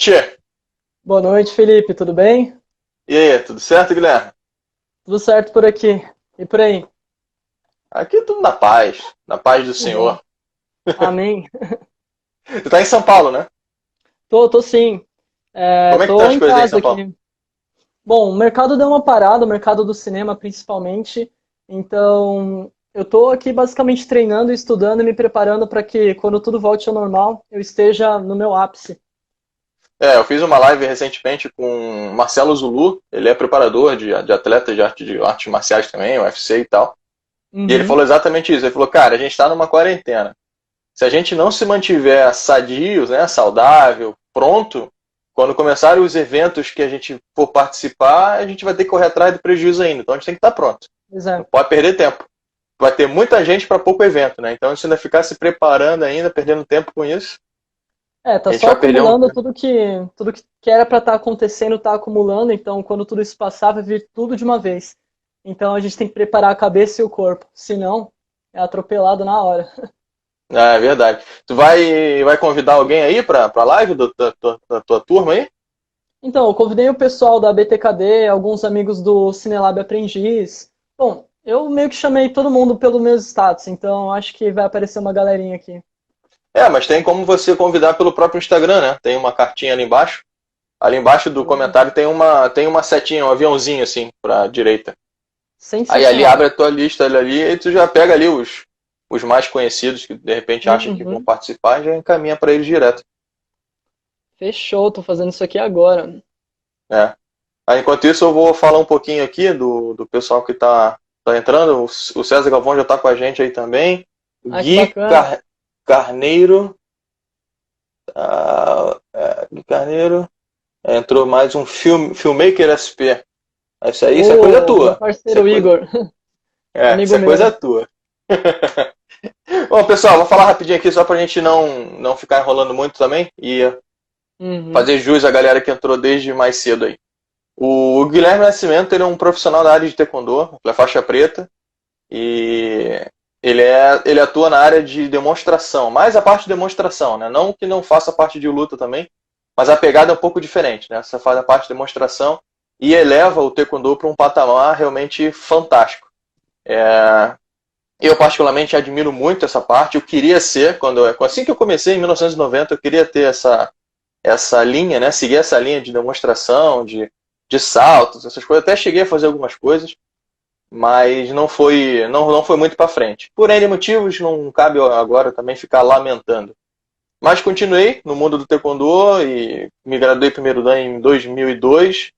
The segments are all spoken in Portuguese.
noite! Boa noite, Felipe, tudo bem? E aí, tudo certo, Guilherme? Tudo certo por aqui. E por aí? Aqui tudo na paz do Que bom. Senhor. Amém. Você tá em São Paulo, né? Tô sim. Como é que tá Tô as em coisas aí em casa São Paulo? aqui. Bom, o mercado deu uma parada, o mercado do cinema principalmente. Então, eu tô aqui basicamente treinando, estudando e me preparando para que quando tudo volte ao normal, eu esteja no meu ápice. Eu fiz uma live recentemente com o Marcelo Zulu, ele é preparador de atletas de artes marciais também, UFC e tal. E ele Uhum. falou exatamente isso, ele falou, cara, a gente tá numa quarentena. Se a gente não se mantiver sadios, né, saudável, pronto, quando começarem os eventos que a gente for participar, a gente vai ter que correr atrás do prejuízo ainda. Então a gente tem que estar pronto. Pois é. Não pode perder tempo. Vai ter muita gente para pouco evento, né? Então, se ainda ficar se preparando ainda, perdendo tempo com isso, Tá a gente só vai perder um. acumulando tudo que era para estar acontecendo, tá acumulando, então quando tudo isso passar, vai vir tudo de uma vez. Então a gente tem que preparar a cabeça e o corpo, senão é atropelado na hora. É verdade. Tu vai convidar alguém aí pra live da tua turma aí? Então, eu convidei o pessoal da BTKD, alguns amigos do Cinelab Aprendiz. Bom, eu meio que chamei todo mundo pelo meu status, então acho que vai aparecer uma galerinha aqui. Mas tem como você convidar pelo próprio Instagram, né? Tem uma cartinha ali embaixo. Ali embaixo do comentário tem uma setinha, um aviãozinho assim, pra direita. Aí ali Sensacional. abre a tua lista ali e tu já pega ali os mais conhecidos que de repente acham que vão Uhum. participar e já encaminha para eles direto. Fechou, tô fazendo isso aqui agora. É. Aí, enquanto isso, eu vou falar um pouquinho aqui do pessoal que tá entrando. O César Galvão já está com a gente aí também. O Ah, que Gui bacana. Carneiro. Gui Carneiro. Entrou mais um Filmmaker SP. Isso é coisa Ô, meu tua. Isso é parceiro coisa, Igor, isso amigo é coisa meu. tua. Bom, pessoal, vou falar rapidinho aqui só para a gente não ficar enrolando muito também e Uhum. fazer jus à galera que entrou desde mais cedo aí. O Guilherme Nascimento ele é um profissional da área de taekwondo, ele é faixa preta, e ele atua na área de demonstração, mais a parte de demonstração, né? Não que não faça parte de luta também, mas a pegada é um pouco diferente, né? Você faz a parte de demonstração e eleva o taekwondo para um patamar realmente fantástico. Eu particularmente admiro muito essa parte. Eu queria ser, assim que eu comecei em 1990, eu queria ter essa linha, né? Seguir essa linha de demonstração, de saltos, essas coisas. Até cheguei a fazer algumas coisas, mas não foi muito para frente. Por N motivos, não cabe agora também ficar lamentando. Mas continuei no mundo do taekwondo e me graduei primeiro dan em 2002.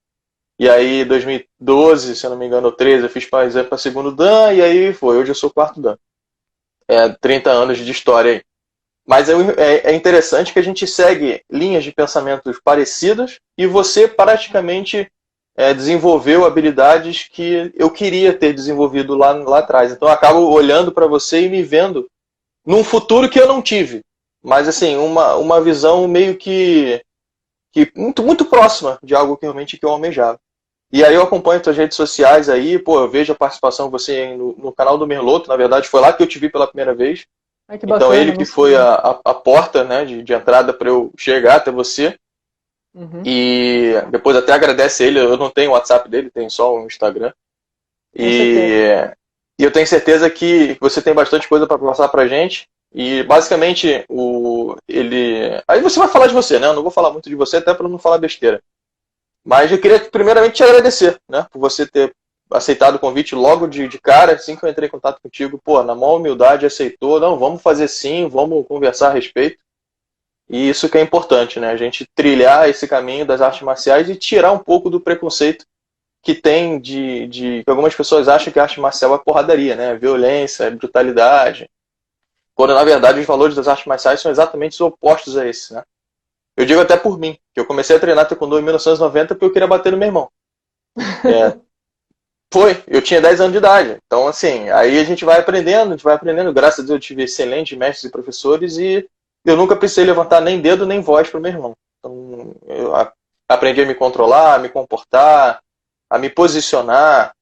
E aí, 2012, se eu não me engano, 13, eu fiz para segundo dan e aí foi. Hoje eu sou quarto dan. 30 anos de história aí. Mas é interessante que a gente segue linhas de pensamentos parecidas e você praticamente desenvolveu habilidades que eu queria ter desenvolvido lá atrás. Então eu acabo olhando para você e me vendo num futuro que eu não tive. Mas assim, uma visão meio que muito, muito próxima de algo que realmente que eu almejava. E aí eu acompanho suas redes sociais aí, pô, eu vejo a participação de você no canal do Merloto, na verdade foi lá que eu te vi pela primeira vez. Ai, que Então ele bacana, que não foi sabia. a porta, né, de entrada para eu chegar até você. Uhum. E depois até agradece ele, eu não tenho o WhatsApp dele, tenho só o Instagram. Com certeza. E, e eu tenho certeza que você tem bastante coisa para passar pra gente. E basicamente ele. Aí você vai falar de você, né? Eu não vou falar muito de você, até para não falar besteira. Mas eu queria primeiramente te agradecer, né? Por você ter aceitado o convite logo de cara, assim que eu entrei em contato contigo, pô, na maior humildade aceitou, não, vamos fazer sim, vamos conversar a respeito. E isso que é importante, né? A gente trilhar esse caminho das artes marciais e tirar um pouco do preconceito que tem que algumas pessoas acham que a arte marcial é porradaria, né? Violência, brutalidade. Quando na verdade os valores das artes marciais são exatamente os opostos a esse, né? Eu digo até por mim, que eu comecei a treinar taekwondo em 1990 porque eu queria bater no meu irmão. É, eu tinha 10 anos de idade. Então, assim, aí a gente vai aprendendo. Graças a Deus eu tive excelentes mestres e professores e eu nunca precisei levantar nem dedo nem voz para o meu irmão. Então, eu aprendi a me controlar, a me comportar, a me posicionar.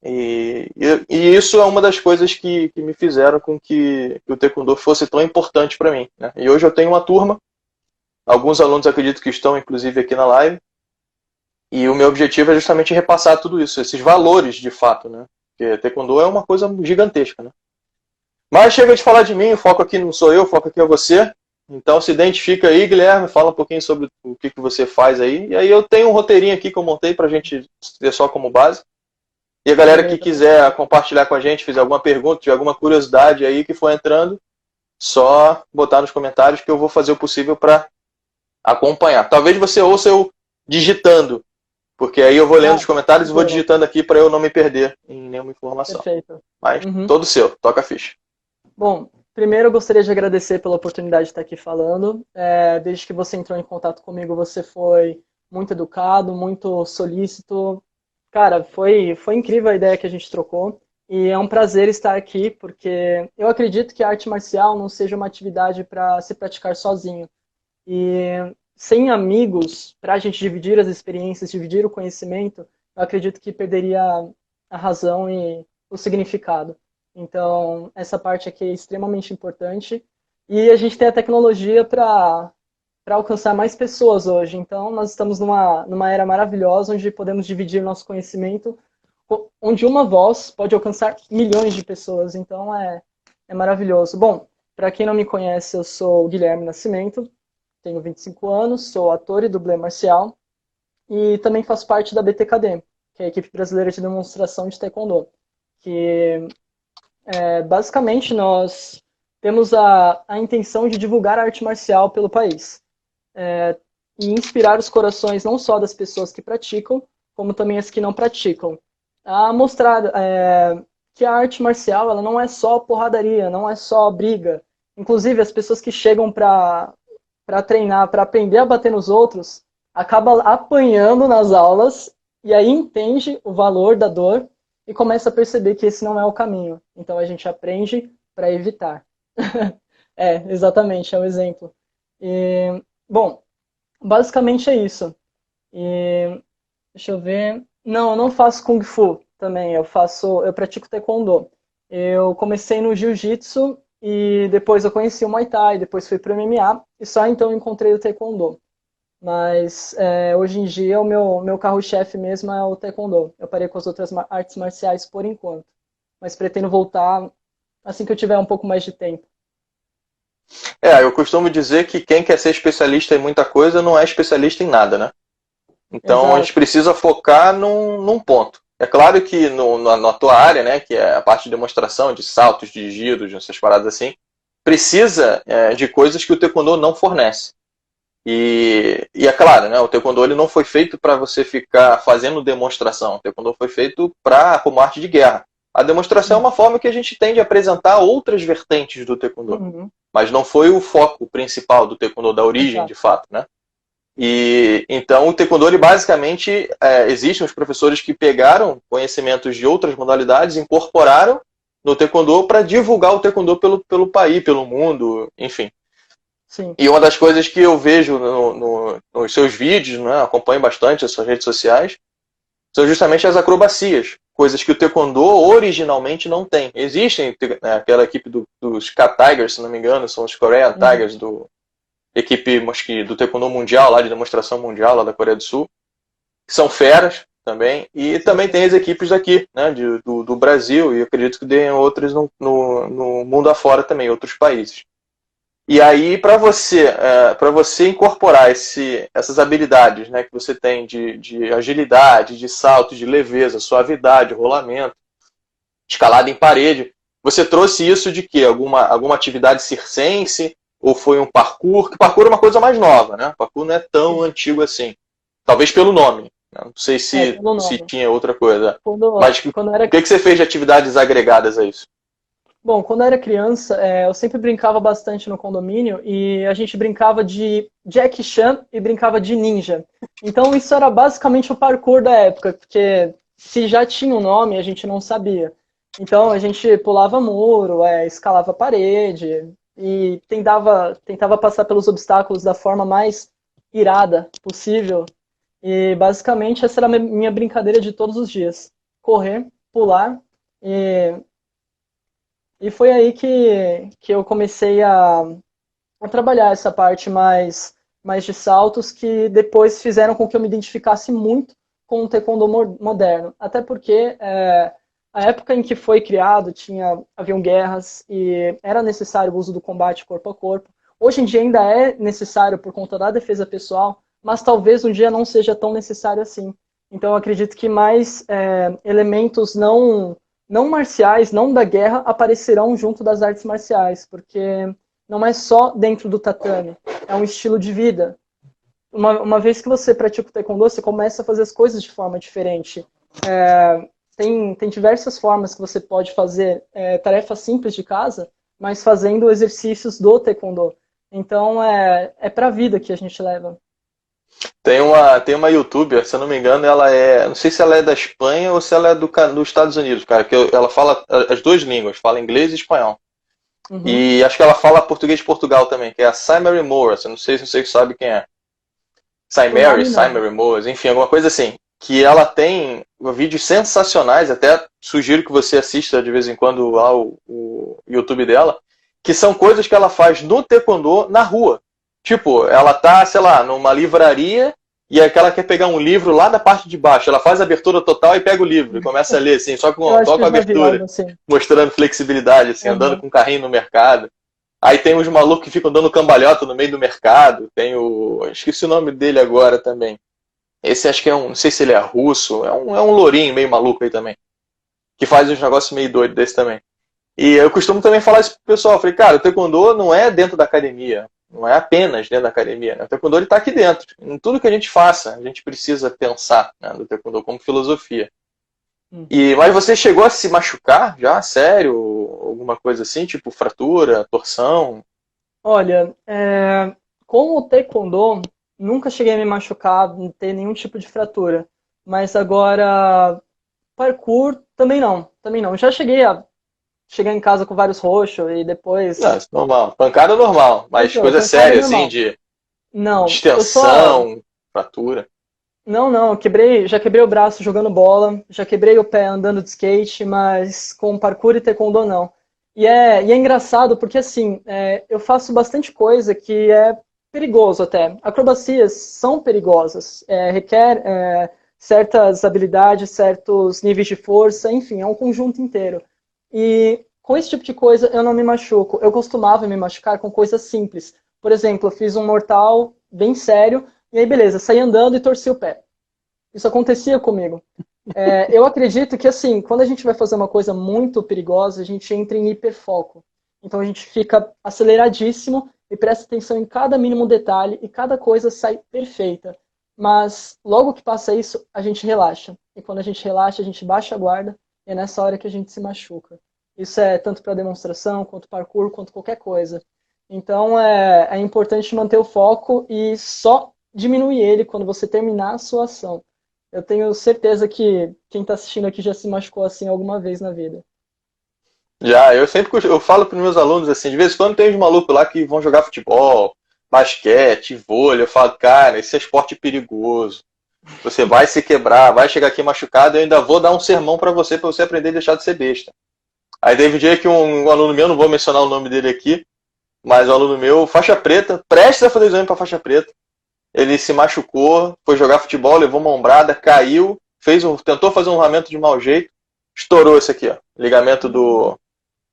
E isso é uma das coisas que me fizeram com que o taekwondo fosse tão importante para mim, né? E hoje eu tenho uma turma Alguns alunos acredito que estão, inclusive, aqui na live. E o meu objetivo é justamente repassar tudo isso, esses valores de fato, né? Porque Taekwondo é uma coisa gigantesca, né? Mas chega de falar de mim, o foco aqui não sou eu, o foco aqui é você. Então se identifica aí, Guilherme, fala um pouquinho sobre o que você faz aí. E aí eu tenho um roteirinho aqui que eu montei pra gente ter só como base. E a galera que Beleza. quiser compartilhar com a gente, fizer alguma pergunta, tiver alguma curiosidade aí que for entrando, só botar nos comentários que eu vou fazer o possível para acompanhar. Talvez você ouça eu digitando, porque aí eu vou lendo os comentários e vou Boa. digitando aqui para eu não me perder em nenhuma informação. Perfeito. Mas Uhum. todo seu, toca a ficha. Bom, primeiro eu gostaria de agradecer pela oportunidade de estar aqui falando. Desde que você entrou em contato comigo, você foi muito educado, muito solícito. Cara, foi incrível a ideia que a gente trocou. E é um prazer estar aqui, porque eu acredito que a arte marcial não seja uma atividade para se praticar sozinho. E sem amigos, para a gente dividir as experiências, dividir o conhecimento, eu acredito que perderia a razão e o significado. Então, essa parte aqui é extremamente importante. E a gente tem a tecnologia para alcançar mais pessoas hoje. Então, nós estamos numa era maravilhosa onde podemos dividir nosso conhecimento, onde uma voz pode alcançar milhões de pessoas. Então, é maravilhoso. Bom, para quem não me conhece, eu sou o Guilherme Nascimento, tenho 25 anos, sou ator e dublê marcial e também faço parte da BTKD, que é a equipe brasileira de demonstração de Taekwondo, que basicamente nós temos a intenção de divulgar a arte marcial pelo país e inspirar os corações não só das pessoas que praticam, como também as que não praticam, a mostrar que a arte marcial ela não é só porradaria, não é só briga. Inclusive, as pessoas que chegam para treinar, para aprender a bater nos outros, acaba apanhando nas aulas e aí entende o valor da dor e começa a perceber que esse não é o caminho. Então a gente aprende para evitar. Exatamente, é um exemplo. E, bom, basicamente é isso. E, deixa eu ver. Não, eu não faço Kung Fu também, eu pratico Taekwondo. Eu comecei no Jiu-Jitsu e depois eu conheci o Muay Thai, depois fui pro MMA e só então encontrei o Taekwondo. Mas hoje em dia o meu carro-chefe mesmo é o Taekwondo. Eu parei com as outras artes marciais por enquanto. Mas pretendo voltar assim que eu tiver um pouco mais de tempo. Eu costumo dizer que quem quer ser especialista em muita coisa não é especialista em nada, né? Então a gente Exato. precisa focar num ponto. É claro que na tua área, né, que é a parte de demonstração, de saltos, de giros, essas paradas assim, precisa de coisas que o Taekwondo não fornece. E é claro, né, o Taekwondo ele não foi feito para você ficar fazendo demonstração. O Taekwondo foi feito como arte de guerra. A demonstração é uma forma que a gente tem de apresentar outras vertentes do Taekwondo. Uhum. Mas não foi o foco principal do Taekwondo, da origem, de Exato. fato, né? E então o Taekwondo, ele basicamente, existem os professores que pegaram conhecimentos de outras modalidades, incorporaram no Taekwondo para divulgar o Taekwondo pelo país, pelo mundo, enfim. Sim. E uma das coisas que eu vejo nos seus vídeos, né, acompanho bastante as suas redes sociais, são justamente as acrobacias, coisas que o Taekwondo originalmente não tem. Existem, né, aquela equipe dos K-Tigers, se não me engano, são os Korean Uhum. Tigers, equipe acho que, do Taekwondo mundial, lá de demonstração mundial, lá da Coreia do Sul, que são feras também, e também tem as equipes daqui, né, do Brasil, e eu acredito que tem outras no mundo afora também, outros países. E aí, para você incorporar essas habilidades, né, que você tem de agilidade, de salto, de leveza, suavidade, rolamento, escalada em parede, você trouxe isso de quê? Alguma atividade circense? Ou foi um parkour? Que parkour é uma coisa mais nova, né? Parkour não é tão Sim. antigo assim. Talvez pelo nome. Né? Não sei Pelo se nome. tinha outra coisa. Quando, Mas quando o era que você fez de atividades agregadas a isso? Bom, quando eu era criança, eu sempre brincava bastante no condomínio e a gente brincava de Jack Chan e brincava de ninja. Então isso era basicamente o parkour da época, porque se já tinha um nome, a gente não sabia. Então a gente pulava muro, escalava parede e tentava passar pelos obstáculos da forma mais irada possível. E basicamente essa era a minha brincadeira de todos os dias. Correr, pular e foi aí que eu comecei a trabalhar essa parte mais mas de saltos que depois fizeram com que eu me identificasse muito com o taekwondo moderno. Até porque a época em que foi criado haviam guerras e era necessário o uso do combate corpo a corpo. Hoje em dia ainda é necessário por conta da defesa pessoal, mas talvez um dia não seja tão necessário assim. Então eu acredito que mais elementos não marciais, não da guerra, aparecerão junto das artes marciais, porque não é só dentro do tatame, é um estilo de vida. Uma vez que você pratica o taekwondo, você começa a fazer as coisas de forma diferente. Tem diversas formas que você pode fazer tarefas simples de casa, mas fazendo exercícios do taekwondo. Então é pra vida que a gente leva. Tem uma youtuber, se eu não me engano, ela não sei se ela é da Espanha ou se ela é dos Estados Unidos, cara, que ela fala as duas línguas, fala inglês e espanhol. Uhum. E acho que ela fala português de Portugal também, que é a Saimary Moras, eu não sei se você sabe quem é. Saimary Moras, enfim, alguma coisa assim. Que ela tem vídeos sensacionais, até sugiro que você assista de vez em quando lá o YouTube dela, que são coisas que ela faz no taekwondo na rua. Tipo, ela tá, sei lá, numa livraria e aí ela quer pegar um livro lá da parte de baixo. Ela faz a abertura total e pega o livro e começa a ler, assim, só com a abertura, assim. mostrando flexibilidade, assim, andando com um carrinho no mercado. Aí tem uns malucos que ficam dando cambalhota no meio do mercado. Tem esqueci o nome dele agora também. Esse acho que não sei se ele é russo, é um lourinho meio maluco aí também. Que faz uns negócios meio doidos desse também. E eu costumo também falar isso pro pessoal. Eu falei, cara, o taekwondo não é dentro da academia. Não é apenas dentro da academia. Né? O taekwondo ele tá aqui dentro. Em tudo que a gente faça, a gente precisa pensar, né, no taekwondo como filosofia. Mas você chegou a se machucar já? Sério? Alguma coisa assim? Tipo fratura, torção? Olha, com o taekwondo, nunca cheguei a me machucar, não ter nenhum tipo de fratura. Mas agora, parkour, também não. Também não. Já cheguei a chegar em casa com vários roxos e depois... Não, isso é normal. Pancada é normal. Mas Então, coisa pancada séria, normal. assim, de Não, eu só... distensão, fratura. Não, já quebrei o braço jogando bola, já quebrei o pé andando de skate, mas com parkour e taekwondo não. E é engraçado porque assim, eu faço bastante coisa que é perigoso até. Acrobacias são perigosas, requer certas habilidades, certos níveis de força, enfim, é um conjunto inteiro. E com esse tipo de coisa eu não me machuco. Eu costumava me machucar com coisas simples. Por exemplo, eu fiz um mortal bem sério, e aí, beleza, saí andando e torci o pé. Isso acontecia comigo. Eu acredito que, assim, quando a gente vai fazer uma coisa muito perigosa, a gente entra em hiperfoco. Então a gente fica aceleradíssimo e presta atenção em cada mínimo detalhe e cada coisa sai perfeita. Mas logo que passa isso, a gente relaxa. E quando a gente relaxa, a gente baixa a guarda e é nessa hora que a gente se machuca. Isso é tanto para demonstração, quanto parkour, quanto qualquer coisa. Então é importante manter o foco e só diminuir ele quando você terminar a sua ação. Eu tenho certeza que quem está assistindo aqui já se machucou assim alguma vez na vida. Já, eu falo para os meus alunos assim, de vez em quando tem uns malucos lá que vão jogar futebol, basquete, vôlei, eu falo, cara, esse é esporte perigoso. Você vai se quebrar, vai chegar aqui machucado, eu ainda vou dar um sermão para você aprender a deixar de ser besta. Aí teve um dia que um aluno meu, não vou mencionar o nome dele aqui, mas um aluno meu, faixa preta, prestes a fazer exame para faixa preta, ele se machucou, foi jogar futebol, levou uma ombrada, caiu, tentou fazer um rolamento de mau jeito, estourou esse aqui, ó, ligamento do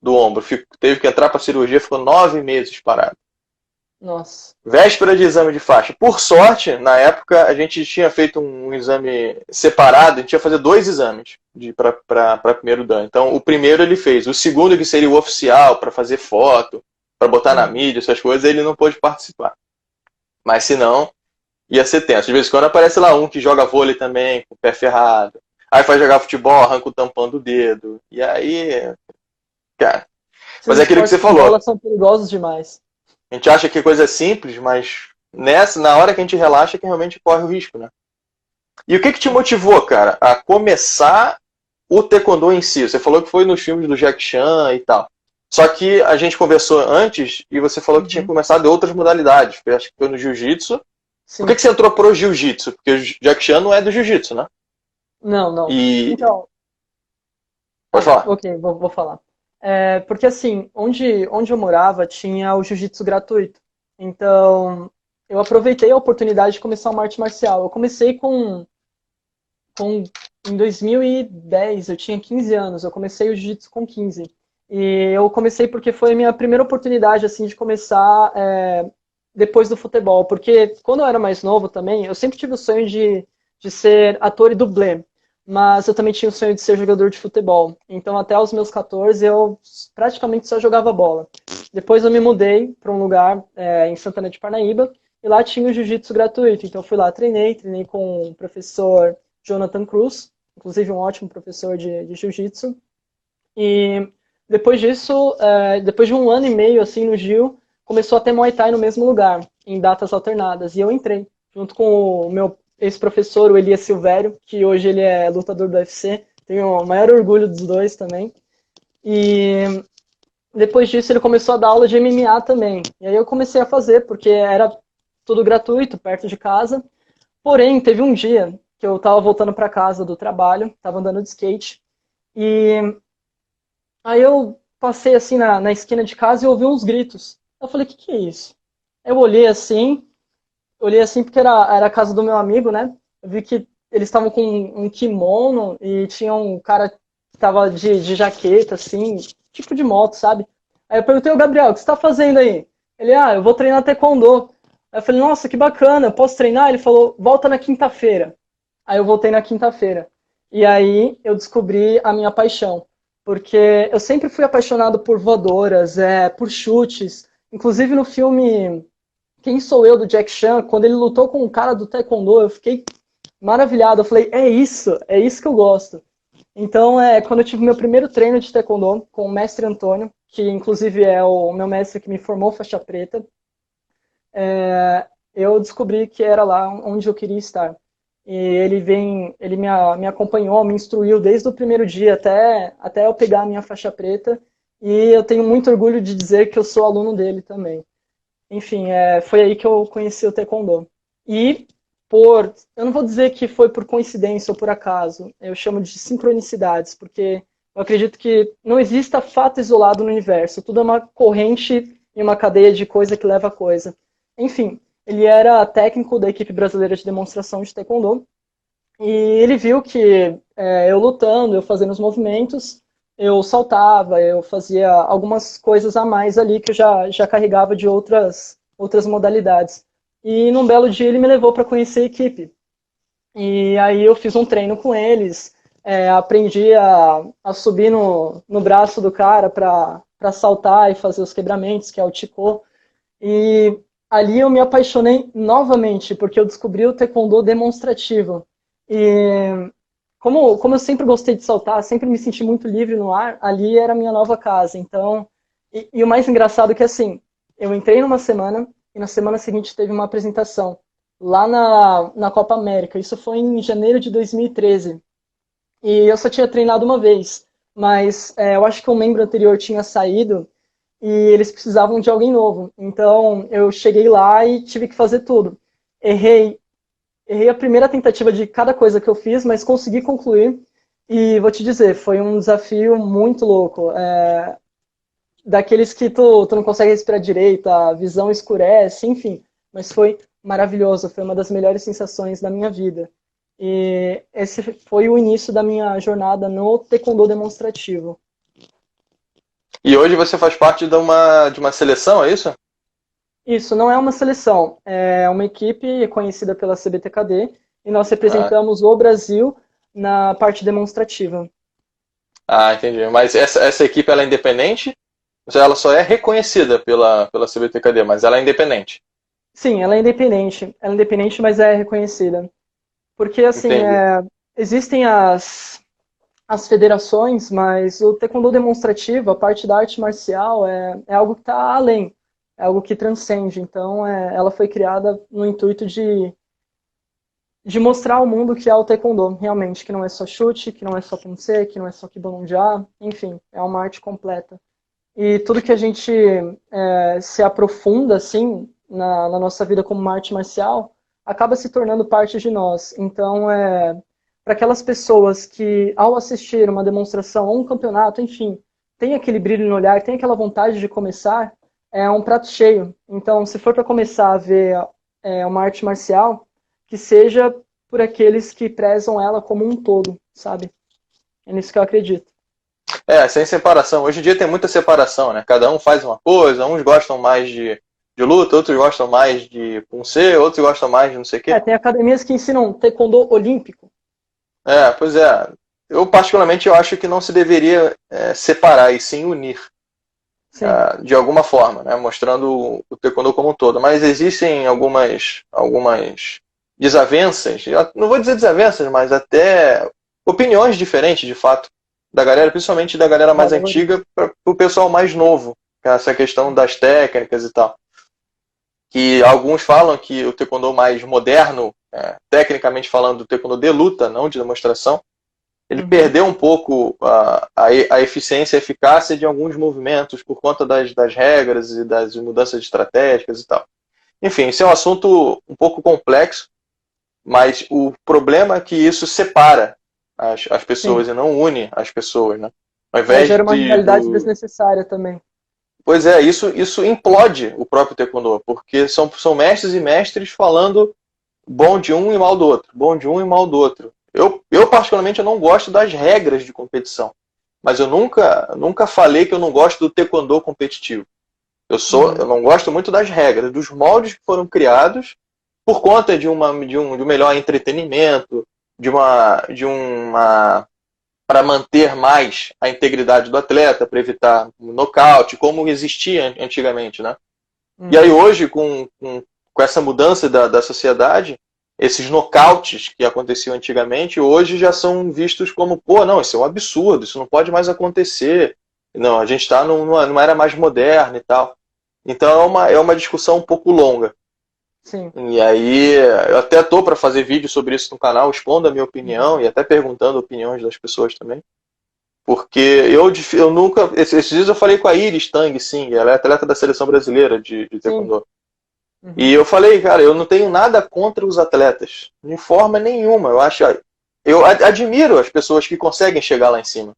ombro. Teve que entrar para cirurgia, ficou 9 meses parado. Nossa. Véspera de exame de faixa. Por sorte, na época, a gente tinha feito um exame separado, a gente ia fazer 2 exames para primeiro dan. Então, o primeiro ele fez. O segundo, que seria o oficial, para fazer foto, para botar na mídia, essas coisas, ele não pôde participar. Mas se não, ia ser tenso. De vez em quando aparece lá um que joga vôlei também, com o pé ferrado. Aí vai jogar futebol, arranca o tampão do dedo. E aí, cara. Mas é aquilo que você falou. Elas são perigosas demais. A gente acha que é coisa simples, mas na hora que a gente relaxa, é que realmente corre o risco, né? E o que te motivou, cara, a começar o taekwondo em si? Você falou que foi nos filmes do Jack Chan e tal. Só que a gente conversou antes e você falou que tinha começado em outras modalidades. Eu acho que foi no jiu-jitsu. Por que você entrou pro jiu-jitsu? Porque o Jack Chan não é do jiu-jitsu, né? Não. E... Então... Pode falar. Ok, vou falar. Porque assim, onde eu morava tinha o jiu-jitsu gratuito. Então, eu aproveitei a oportunidade de começar uma arte marcial. Eu comecei em 2010, eu tinha 15 anos, eu comecei o jiu-jitsu com 15. E eu comecei porque foi a minha primeira oportunidade, assim, de começar depois do futebol. Porque quando eu era mais novo também, eu sempre tive o sonho de ser ator e dublê. Mas eu também tinha o sonho de ser jogador de futebol. Então, até os meus 14, eu praticamente só jogava bola. Depois eu me mudei para um lugar em Santana de Parnaíba, e lá tinha o jiu-jitsu gratuito. Então, eu fui lá, treinei com o professor Jonathan Cruz, inclusive um ótimo professor de jiu-jitsu. E depois disso, depois de um ano e meio assim no Gil, começou a ter Muay Thai no mesmo lugar, em datas alternadas. E eu entrei, junto com o meu ex-professor, o Elias Silvério, que hoje ele é lutador do UFC. Tenho o maior orgulho dos dois também. E depois disso ele começou a dar aula de MMA também. E aí eu comecei a fazer, porque era tudo gratuito, perto de casa. Porém, teve um dia que eu estava voltando para casa do trabalho, estava andando de skate, e aí eu passei assim na esquina de casa e ouvi uns gritos. Eu falei, o que é isso? Eu olhei assim porque era a casa do meu amigo, né? Eu vi que eles estavam com um kimono e tinha um cara que estava de jaqueta, assim, tipo de moto, sabe? Aí eu perguntei ao Gabriel, o que você está fazendo aí? Ele, eu vou treinar taekwondo. Aí eu falei, nossa, que bacana, eu posso treinar? Ele falou, volta na quinta-feira. Aí eu voltei na quinta-feira. E aí eu descobri a minha paixão. Porque eu sempre fui apaixonado por voadoras, por chutes. Inclusive no filme Quem Sou Eu, do Jack Chan, quando ele lutou com o cara do Taekwondo, eu fiquei maravilhado. Eu falei, é isso que eu gosto. Então, quando eu tive meu primeiro treino de Taekwondo com o mestre Antônio, que inclusive é o meu mestre que me formou faixa preta, eu descobri que era lá onde eu queria estar. E ele me acompanhou, me instruiu desde o primeiro dia até eu pegar a minha faixa preta. E eu tenho muito orgulho de dizer que eu sou aluno dele também. Enfim, foi aí que eu conheci o Taekwondo. E eu não vou dizer que foi por coincidência ou por acaso, eu chamo de sincronicidades, porque eu acredito que não exista fato isolado no universo, tudo é uma corrente e uma cadeia de coisa que leva a coisa. Enfim, ele era técnico da equipe brasileira de demonstração de Taekwondo, e ele viu que eu lutando, eu fazendo os movimentos, eu saltava, eu fazia algumas coisas a mais ali que eu já carregava de outras modalidades. E num belo dia ele me levou para conhecer a equipe. E aí eu fiz um treino com eles, aprendi a subir no braço do cara para saltar e fazer os quebramentos, que é o Tico. E ali eu me apaixonei novamente, porque eu descobri o taekwondo demonstrativo. E como eu sempre gostei de saltar, sempre me senti muito livre no ar, ali era a minha nova casa. Então, e o mais engraçado é que assim, eu entrei numa semana e na semana seguinte teve uma apresentação lá na Copa América. Isso foi em janeiro de 2013. E eu só tinha treinado uma vez, mas eu acho que um membro anterior tinha saído e eles precisavam de alguém novo. Então eu cheguei lá e tive que fazer tudo. Errei a primeira tentativa de cada coisa que eu fiz, mas consegui concluir. E vou te dizer, foi um desafio muito louco. Daqueles que tu não consegue respirar direito, a visão escurece, enfim. Mas foi maravilhoso, foi uma das melhores sensações da minha vida. E esse foi o início da minha jornada no taekwondo demonstrativo. E hoje você faz parte de uma seleção, é isso? Isso, não é uma seleção, é uma equipe conhecida pela CBTKD e nós Ah, representamos o Brasil na parte demonstrativa. entendi. Mas essa equipe ela é independente? Ou seja, ela só é reconhecida pela CBTKD, mas ela é independente. Sim, ela é independente, mas é reconhecida. Porque, assim, Entendi. existem as federações, mas o taekwondo demonstrativo, a parte da arte marcial, é algo que está além, é algo que transcende. Então, ela foi criada no intuito de mostrar ao mundo que é o taekwondo, realmente, que não é só chute, que não é só punse, que não é só kibonja, enfim, é uma arte completa. E tudo que a gente se aprofunda, assim, na nossa vida como uma arte marcial, acaba se tornando parte de nós. Então, para aquelas pessoas que, ao assistir uma demonstração ou um campeonato, enfim, tem aquele brilho no olhar, tem aquela vontade de começar, é um prato cheio. Então, se for para começar a ver uma arte marcial que seja por aqueles que prezam ela como um todo, sabe? É nisso que eu acredito. Sem separação. Hoje em dia tem muita separação, né? Cada um faz uma coisa, uns gostam mais de luta, outros gostam mais de Punce, outros gostam mais de não sei o quê. Tem academias que ensinam taekwondo olímpico. Pois é. Eu, particularmente, eu acho que não se deveria separar e sim unir, de alguma forma, né? Mostrando o taekwondo como um todo. Mas existem algumas desavenças, não vou dizer desavenças, mas até opiniões diferentes, de fato, da galera, principalmente da galera mais antiga para o pessoal mais novo, essa questão das técnicas e tal. Que alguns falam que o taekwondo mais moderno, tecnicamente falando, o taekwondo de luta, não de demonstração, ele perdeu um pouco a eficiência e a eficácia de alguns movimentos por conta das regras e das mudanças estratégicas e tal. Enfim, esse é um assunto um pouco complexo, mas o problema é que isso separa as pessoas e não une as pessoas, né? Ao invés gera uma rivalidade desnecessária também. Pois é, isso implode o próprio taekwondo, porque são mestres e mestres falando bom de um e mal do outro, bom de um e mal do outro. Eu particularmente, eu não gosto das regras de competição, mas eu nunca falei que eu não gosto do taekwondo competitivo. Eu não gosto muito das regras, dos moldes que foram criados por conta de um melhor entretenimento, para manter mais a integridade do atleta, para evitar um nocaute, como existia antigamente, né? E aí hoje, com essa mudança da sociedade, esses nocautes que aconteciam antigamente, hoje já são vistos como, pô, não, isso é um absurdo, isso não pode mais acontecer. Não, a gente está numa era mais moderna e tal. Então é uma discussão um pouco longa. Sim. E aí, eu até estou para fazer vídeo sobre isso no canal, expondo a minha opinião e até perguntando opiniões das pessoas também. Porque eu nunca. Esses dias eu falei com a Iris Tang, sim, ela é atleta da seleção brasileira de taekwondo. E eu falei, cara, eu não tenho nada contra os atletas, de forma nenhuma. Eu admiro as pessoas que conseguem chegar lá em cima.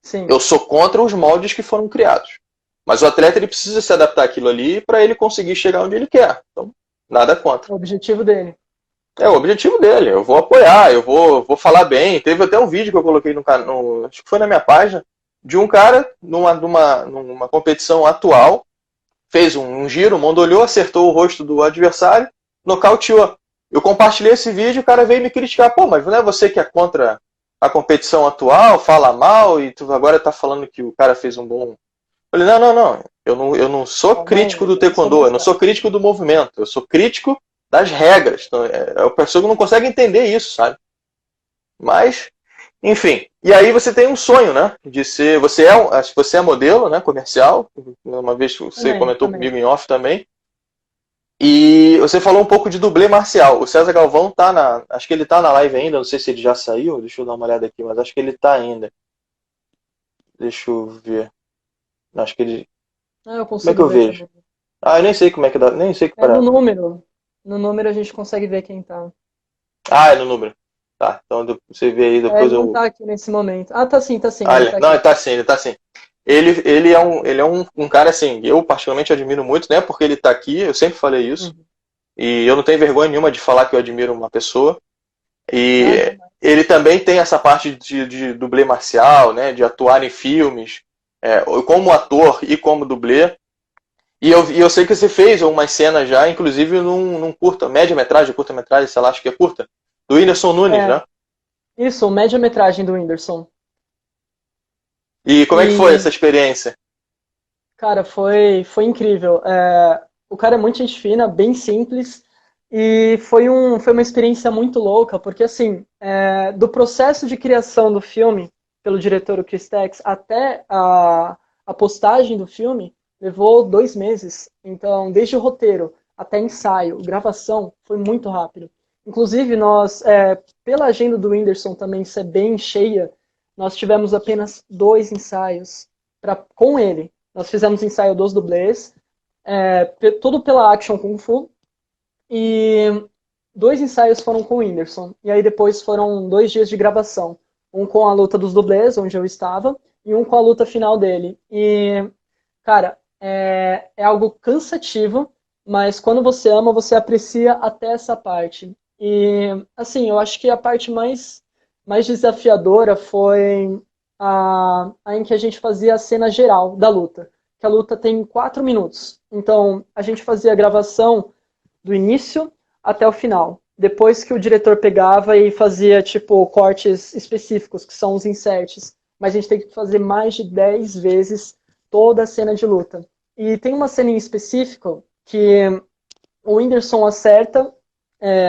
Sim. Eu sou contra os moldes que foram criados. Mas o atleta ele precisa se adaptar àquilo ali para ele conseguir chegar onde ele quer. Então, nada contra. É o objetivo dele. É o objetivo dele. Eu vou apoiar, eu vou falar bem. Teve até um vídeo que eu coloquei no canal, acho que foi na minha página, de um cara numa competição atual, fez um giro, mandolhou, acertou o rosto do adversário, nocauteou. Eu compartilhei esse vídeo, o cara veio me criticar. Pô, mas não é você que é contra a competição atual, fala mal e tu agora tá falando que o cara fez um bom... Eu falei, não. Eu não sou crítico do taekwondo, eu não sou crítico do movimento, eu sou crítico das regras. Então, a pessoa que não consegue entender isso, sabe? Mas, enfim. E aí você tem um sonho, né? De ser. Você é modelo, né? Comercial. Uma vez você comentou comigo em off também. E você falou um pouco de dublê marcial. O César Galvão tá acho que ele tá na live ainda. Não sei se ele já saiu. Deixa eu dar uma olhada aqui, mas acho que ele tá ainda. Deixa eu ver. Acho que ele. Eu como é que eu vejo? Eu nem sei como é que dá. Nem sei que parada. No número. No número a gente consegue ver quem tá. É no número. Tá, então você vê aí depois ele não tá aqui nesse momento. Tá sim. Ele tá sim. Ele é um cara assim, eu particularmente admiro muito, né? Porque ele tá aqui, eu sempre falei isso. E eu não tenho vergonha nenhuma de falar que eu admiro uma pessoa. E ele também tem essa parte de dublê marcial, né? De atuar em filmes, como ator e como dublê. E eu sei que você fez umas cenas já, inclusive num curta, média-metragem, curta-metragem, sei lá, acho que é curta, do Whindersson Nunes, né? Isso, média-metragem do Whindersson. E como é que foi essa experiência? Cara, foi incrível. O cara é muito gente fina, bem simples, e foi uma experiência muito louca, porque assim, do processo de criação do filme, pelo diretor o Chris Tex, até a postagem do filme, levou 2 meses. Então, desde o roteiro até ensaio, gravação, foi muito rápido. Inclusive, nós, pela agenda do Whindersson também ser bem cheia, nós tivemos apenas 2 ensaios com ele. Nós fizemos ensaio dos dublês, tudo pela Action Kung Fu, e 2 ensaios foram com o Whindersson. E aí depois foram 2 dias de gravação. Um com a luta dos dublês, onde eu estava, e um com a luta final dele. E, cara, é algo cansativo, mas quando você ama, você aprecia até essa parte. E, assim, eu acho que a parte mais desafiadora foi a em que a gente fazia a cena geral da luta. Que a luta tem 4 minutos. Então, a gente fazia a gravação do início até o final. Depois que o diretor pegava e fazia, tipo, cortes específicos, que são os inserts. Mas a gente tem que fazer mais de 10 vezes toda a cena de luta. E tem uma cena em específico que o Whindersson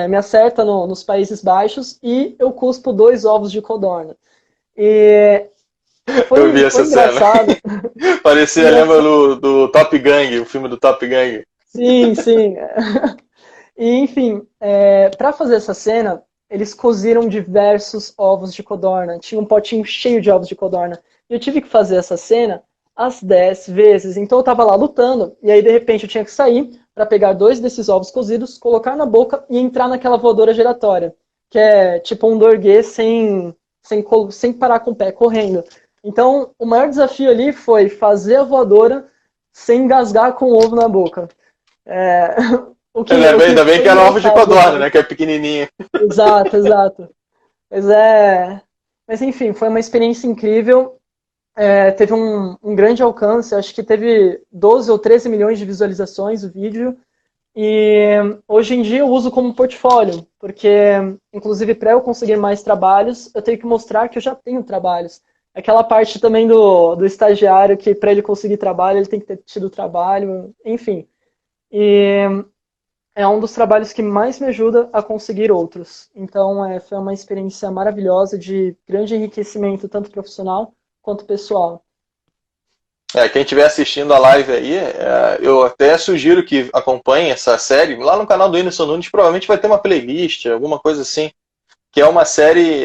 me acerta nos Países Baixos e eu cuspo 2 ovos de codorna. E Eu vi foi essa cena. engraçado. Parecia, lembra Engraçado. do Top Gang, o filme do Top Gang. Sim, sim. E, enfim, para fazer essa cena, eles coziram diversos ovos de codorna. Tinha um potinho cheio de ovos de codorna. E eu tive que fazer essa cena às 10 vezes. Então eu tava lá lutando, e aí de repente eu tinha que sair para pegar 2 desses ovos cozidos, colocar na boca e entrar naquela voadora giratória. Que é tipo um dorguê sem parar com o pé, correndo. Então o maior desafio ali foi fazer a voadora sem engasgar com o ovo na boca. É, o que Ainda bem foi que era ovo de engraçado codorna, depois. né? Que é pequenininho. Exato, exato. Mas Mas enfim, foi uma experiência incrível. Teve um grande alcance, acho que teve 12 ou 13 milhões de visualizações o vídeo. E hoje em dia eu uso como portfólio, porque, inclusive, para eu conseguir mais trabalhos, eu tenho que mostrar que eu já tenho trabalhos. Aquela parte também do estagiário, que para ele conseguir trabalho, ele tem que ter tido trabalho, enfim. E é um dos trabalhos que mais me ajuda a conseguir outros. Então, foi uma experiência maravilhosa de grande enriquecimento, tanto profissional quanto pessoal. Quem estiver assistindo a live aí, eu até sugiro que acompanhe essa série. Lá no canal do Whindersson Nunes provavelmente vai ter uma playlist, alguma coisa assim, que é uma série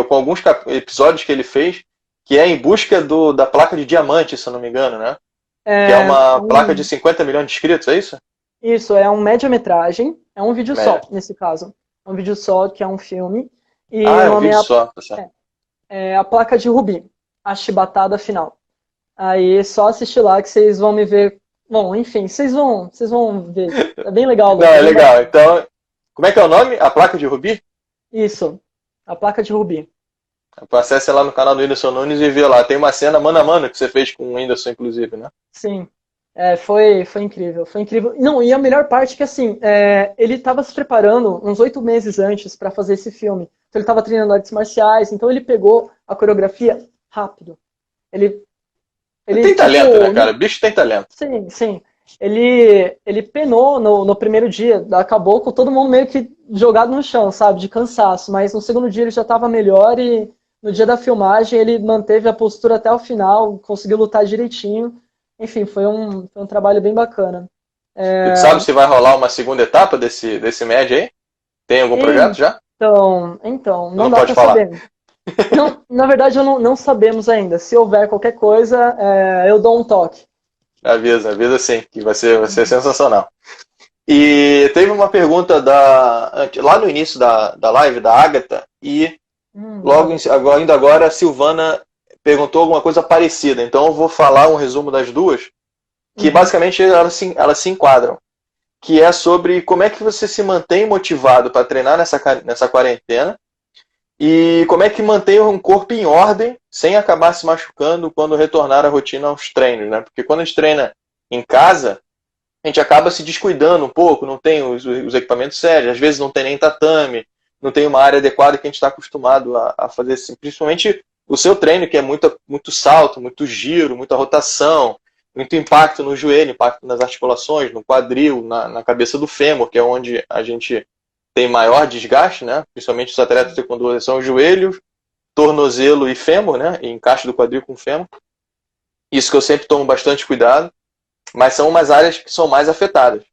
com alguns episódios que ele fez, que é em busca da placa de diamante, se eu não me engano, né? Que é É, é uma placa de um, 50 milhões de inscritos, é isso? isso, é um média-metragem, é um vídeo só, Média. nesse caso. É um vídeo só, que é um filme, e Ah, o é um nome vídeo só, tá certo. é A Placa de Rubi, a chibatada final. Aí, só assistir lá que vocês vão me ver. Bom, enfim, vocês vão ver. É bem legal a Não, luta, é é bem legal. bacana. Então, como é que é o nome? A placa de Rubi? Isso, A Placa de Rubi. Acesse lá no canal do Whindersson Nunes e vê lá. Tem uma cena mano a mano que você fez com o Whindersson, inclusive, né? Sim. Foi incrível, foi incrível. Não, e a melhor parte é que, assim, ele estava se preparando uns 8 meses antes para fazer esse filme. Então ele estava treinando artes marciais, então ele pegou a coreografia rápido. Ele, ele Tem tipo, talento, né, cara? Bicho tem talento. sim, sim. Ele penou no primeiro dia, acabou com todo mundo meio que jogado no chão, sabe, de cansaço. Mas no segundo dia ele já estava melhor e no dia da filmagem ele manteve a postura até o final, conseguiu lutar direitinho. Enfim, foi um trabalho bem bacana. E tu sabe se vai rolar uma segunda etapa desse médio aí? Tem algum projeto já? Então, Tu não não dá pode para falar. saber. Não, na verdade, não sabemos ainda. Se houver qualquer coisa, eu dou um toque. Avisa sim, que vai ser sensacional. E teve uma pergunta lá no início da live, da Agatha, e logo Nada. indo agora, a Silvana perguntou alguma coisa parecida. Então eu vou falar um resumo das duas, que Uhum. basicamente elas se enquadram. Que é sobre como é que você se mantém motivado para treinar nessa quarentena e como é que mantém um corpo em ordem sem acabar se machucando quando retornar à rotina aos treinos, né? Porque quando a gente treina em casa, a gente acaba se descuidando um pouco, não tem os equipamentos sérios, às vezes não tem nem tatame, não tem uma área adequada que a gente está acostumado a fazer, assim, principalmente o seu treino, que é muito salto, muito giro, muita rotação, muito impacto no joelho, impacto nas articulações, no quadril, na cabeça do fêmur, que é onde a gente tem maior desgaste, né? Principalmente os atletas de taekwondo são joelhos, tornozelo e fêmur, né? E encaixe do quadril com o fêmur. Isso que eu sempre tomo bastante cuidado, mas são umas áreas que são mais afetadas.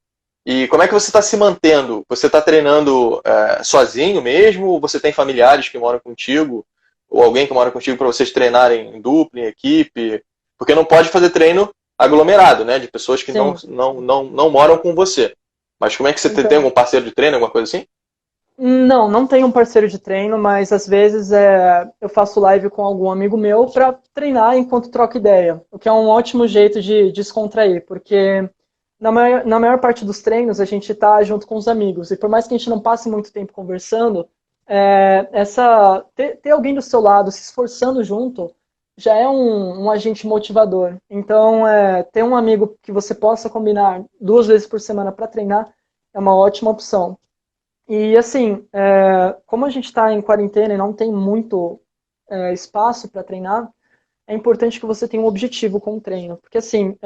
E como é que você está se mantendo? Você está treinando sozinho mesmo? Ou você tem familiares que moram contigo? Ou alguém que mora contigo para vocês treinarem em dupla, em equipe? Porque não pode fazer treino aglomerado, né? De pessoas que Sim. não moram com você. Mas como é que você tem Então, algum parceiro de treino, alguma coisa assim? não tenho um parceiro de treino, mas às vezes eu faço live com algum amigo meu para treinar enquanto troco ideia, o que é um ótimo jeito de descontrair, porque na maior parte dos treinos a gente está junto com os amigos. E por mais que a gente não passe muito tempo conversando, ter alguém do seu lado se esforçando junto já é um agente motivador. Então, ter um amigo que você possa combinar 2 vezes por semana para treinar é uma ótima opção. E assim, como a gente está em quarentena e não tem muito espaço para treinar, é importante que você tenha um objetivo com o treino. Porque assim,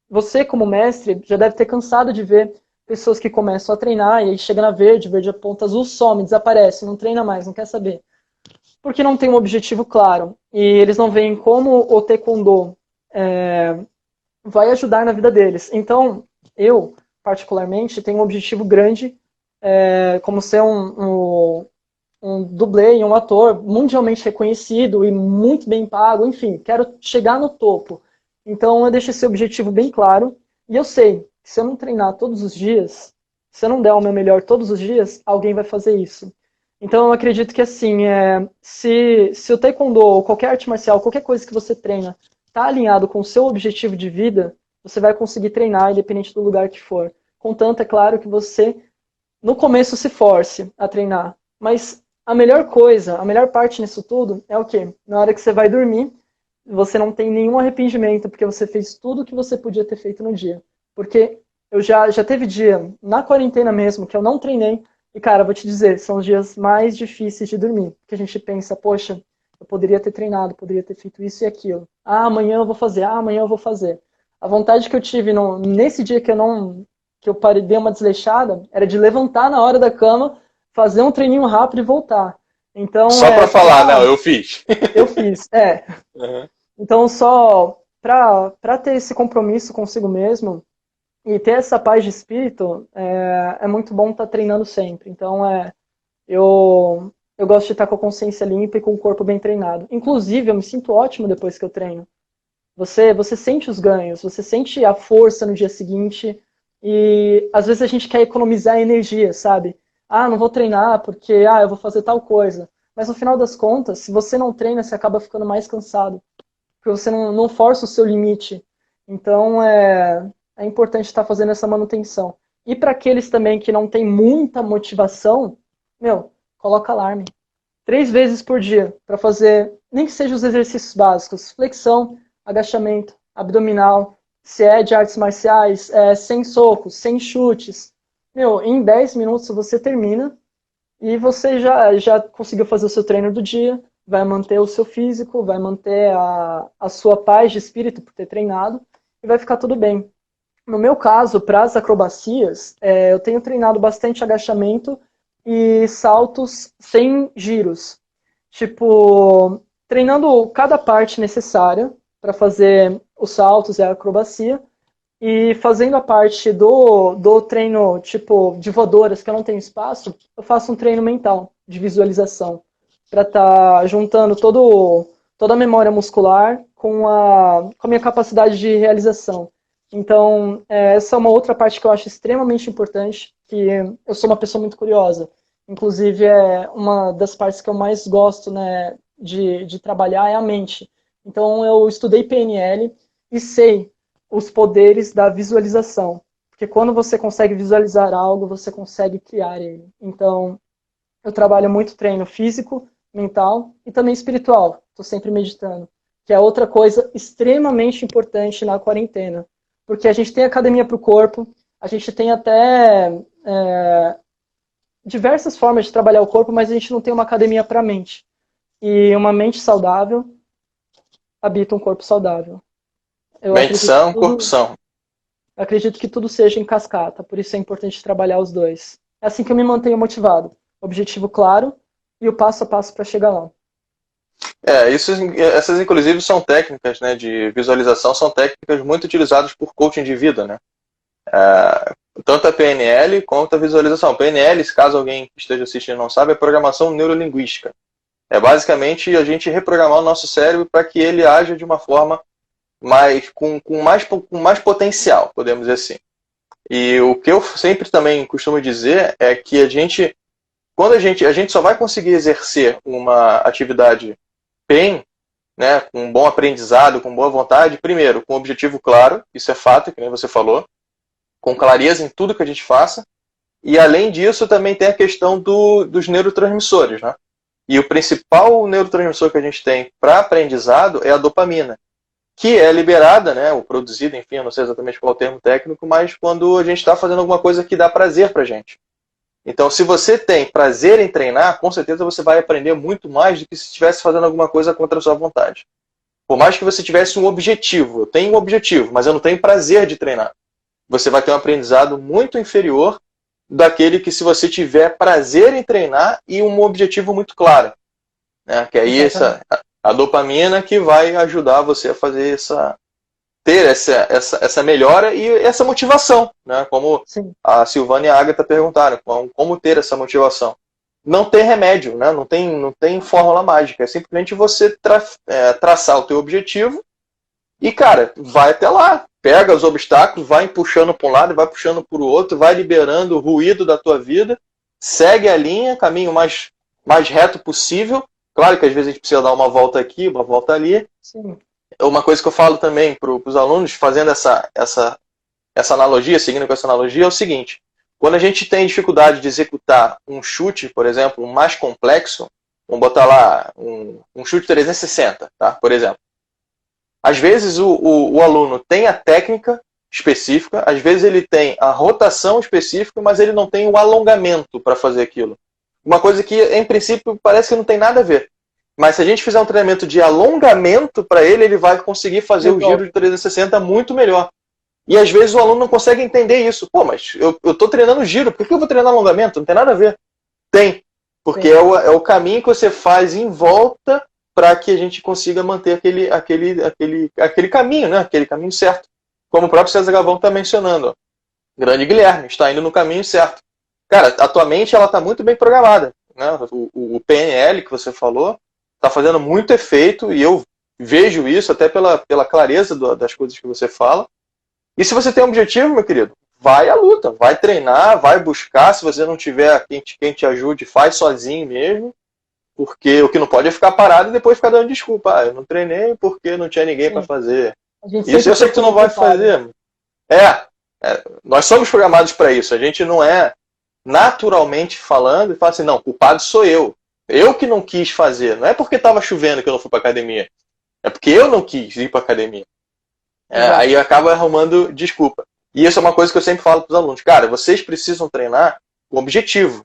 você como mestre já deve ter cansado de ver pessoas que começam a treinar e aí chega na verde, verde aponta azul, some, desaparece, não treina mais, não quer saber. Porque não tem um objetivo claro. E eles não veem como o taekwondo vai ajudar na vida deles. Então, eu, particularmente, tenho um objetivo grande, como ser um dublê e um ator mundialmente reconhecido e muito bem pago, enfim, quero chegar no topo. Então eu deixo esse objetivo bem claro e eu sei que se eu não treinar todos os dias, se eu não der o meu melhor todos os dias, alguém vai fazer isso. Então eu acredito que assim, se o taekwondo ou qualquer arte marcial, qualquer coisa que você treina, está alinhado com o seu objetivo de vida, você vai conseguir treinar independente do lugar que for. Contanto, é claro, que você no começo se force a treinar. Mas a melhor coisa, a melhor parte nisso tudo é o quê? Na hora que você vai dormir, você não tem nenhum arrependimento, porque você fez tudo o que você podia ter feito no dia. Porque eu já teve dia, na quarentena mesmo, que eu não treinei, e cara, vou te dizer, são os dias mais difíceis de dormir. Porque a gente pensa, poxa, eu poderia ter treinado, poderia ter feito isso e aquilo. Ah, amanhã eu vou fazer, amanhã eu vou fazer. A vontade que eu tive nesse dia que eu parei, dei uma desleixada, era de levantar na hora da cama, fazer um treininho rápido e voltar. Então, Só pra falar, não, eu fiz. Eu fiz, Uhum. Então, só para ter esse compromisso consigo mesmo e ter essa paz de espírito, é muito bom estar treinando sempre. Então, eu gosto de estar com a consciência limpa e com o corpo bem treinado. Inclusive, eu me sinto ótimo depois que eu treino. Você sente os ganhos, você sente a força no dia seguinte e às vezes a gente quer economizar energia, sabe? Ah, não vou treinar porque eu vou fazer tal coisa. Mas no final das contas, se você não treina, você acaba ficando mais cansado, porque você não força o seu limite. Então é importante estar fazendo essa manutenção. E para aqueles também que não têm muita motivação, coloca alarme. 3 vezes por dia para fazer, nem que sejam os exercícios básicos, flexão, agachamento, abdominal, se é de artes marciais, sem socos, sem chutes. Em 10 minutos você termina e você já conseguiu fazer o seu treino do dia, vai manter o seu físico, vai manter a sua paz de espírito por ter treinado e vai ficar tudo bem. No meu caso, para as acrobacias, eu tenho treinado bastante agachamento e saltos sem giros. Tipo, treinando cada parte necessária para fazer os saltos e a acrobacia e fazendo a parte do treino, tipo, de voadoras, que eu não tenho espaço, eu faço um treino mental, de visualização, para estar juntando toda a memória muscular com a minha capacidade de realização. Então, essa é uma outra parte que eu acho extremamente importante, que eu sou uma pessoa muito curiosa. Inclusive, uma das partes que eu mais gosto, né, de trabalhar é a mente. Então, eu estudei PNL e sei os poderes da visualização. Porque quando você consegue visualizar algo, você consegue criar ele. Então, eu trabalho muito treino físico, mental e também espiritual. Estou sempre meditando. Que é outra coisa extremamente importante na quarentena. Porque a gente tem academia para o corpo, a gente tem até diversas formas de trabalhar o corpo, mas a gente não tem uma academia para a mente. E uma mente saudável habita um corpo saudável. Mente sã, corpo são. Eu acredito que tudo seja em cascata, por isso é importante trabalhar os dois. É assim que eu me mantenho motivado. Objetivo claro e o passo a passo para chegar lá. Essas inclusive são técnicas, né, de visualização, são técnicas muito utilizadas por coaching de vida, né? Tanto a PNL quanto a visualização. PNL, se caso alguém esteja assistindo e não sabe, é programação neurolinguística. É basicamente a gente reprogramar o nosso cérebro para que ele haja de uma forma com mais potencial, podemos dizer assim. E o que eu sempre também costumo dizer é que quando a gente só vai conseguir exercer uma atividade bem, né, com bom aprendizado, com boa vontade, primeiro, com um objetivo claro, isso é fato, que nem você falou, com clareza em tudo que a gente faça. E além disso, também tem a questão dos neurotransmissores, né? E o principal neurotransmissor que a gente tem para aprendizado é a dopamina, que é liberada, né, ou produzida, enfim, eu não sei exatamente qual é o termo técnico, mas quando a gente está fazendo alguma coisa que dá prazer para a gente. Então, se você tem prazer em treinar, com certeza você vai aprender muito mais do que se estivesse fazendo alguma coisa contra a sua vontade. Por mais que você tivesse um objetivo, eu tenho um objetivo, mas eu não tenho prazer de treinar. Você vai ter um aprendizado muito inferior daquele que se você tiver prazer em treinar e um objetivo muito claro. Né? Que aí a dopamina que vai ajudar você a fazer ter essa melhora e essa motivação, né? Como Sim. a Silvana e a Agatha perguntaram, como ter essa motivação. Não tem remédio, né? Não tem fórmula mágica, é simplesmente você traçar o teu objetivo e, cara, vai até lá, pega os obstáculos, vai puxando para um lado, vai puxando para o outro, vai liberando o ruído da tua vida, segue a linha, caminho mais reto possível. Claro que às vezes a gente precisa dar uma volta aqui, uma volta ali. Sim. Uma coisa que eu falo também para os alunos, fazendo essa analogia, seguindo com essa analogia, é o seguinte: quando a gente tem dificuldade de executar um chute, por exemplo, um mais complexo, vamos botar lá um chute 360, tá? Por exemplo. Às vezes o aluno tem a técnica específica, às vezes ele tem a rotação específica, mas ele não tem o alongamento para fazer aquilo. Uma coisa que, em princípio, parece que não tem nada a ver. Mas se a gente fizer um treinamento de alongamento para ele, ele vai conseguir fazer o giro de 360 muito melhor. E às vezes o aluno não consegue entender isso. Pô, mas eu estou treinando giro, por que eu vou treinar alongamento? Não tem nada a ver. Tem. Porque é o caminho que você faz em volta para que a gente consiga manter aquele caminho, né? Aquele caminho certo. Como o próprio César Galvão está mencionando. Ó. Grande Guilherme, está indo no caminho certo. Cara, a tua mente está muito bem programada. Né? O PNL que você falou está fazendo muito efeito e eu vejo isso até pela clareza das coisas que você fala. E se você tem um objetivo, meu querido, vai à luta, vai treinar, vai buscar. Se você não tiver quem te ajude, faz sozinho mesmo. Porque o que não pode é ficar parado e depois ficar dando desculpa. Ah, eu não treinei porque não tinha ninguém para fazer. Isso eu sei que tu não vai fazer. Nós somos programados para isso. A gente não é naturalmente falando e fala assim, não, culpado sou eu. Eu que não quis fazer. Não é porque estava chovendo que eu não fui para academia. É porque eu não quis ir para academia. Aí acaba arrumando desculpa. E isso é uma coisa que eu sempre falo para os alunos. Cara, vocês precisam treinar com objetivo.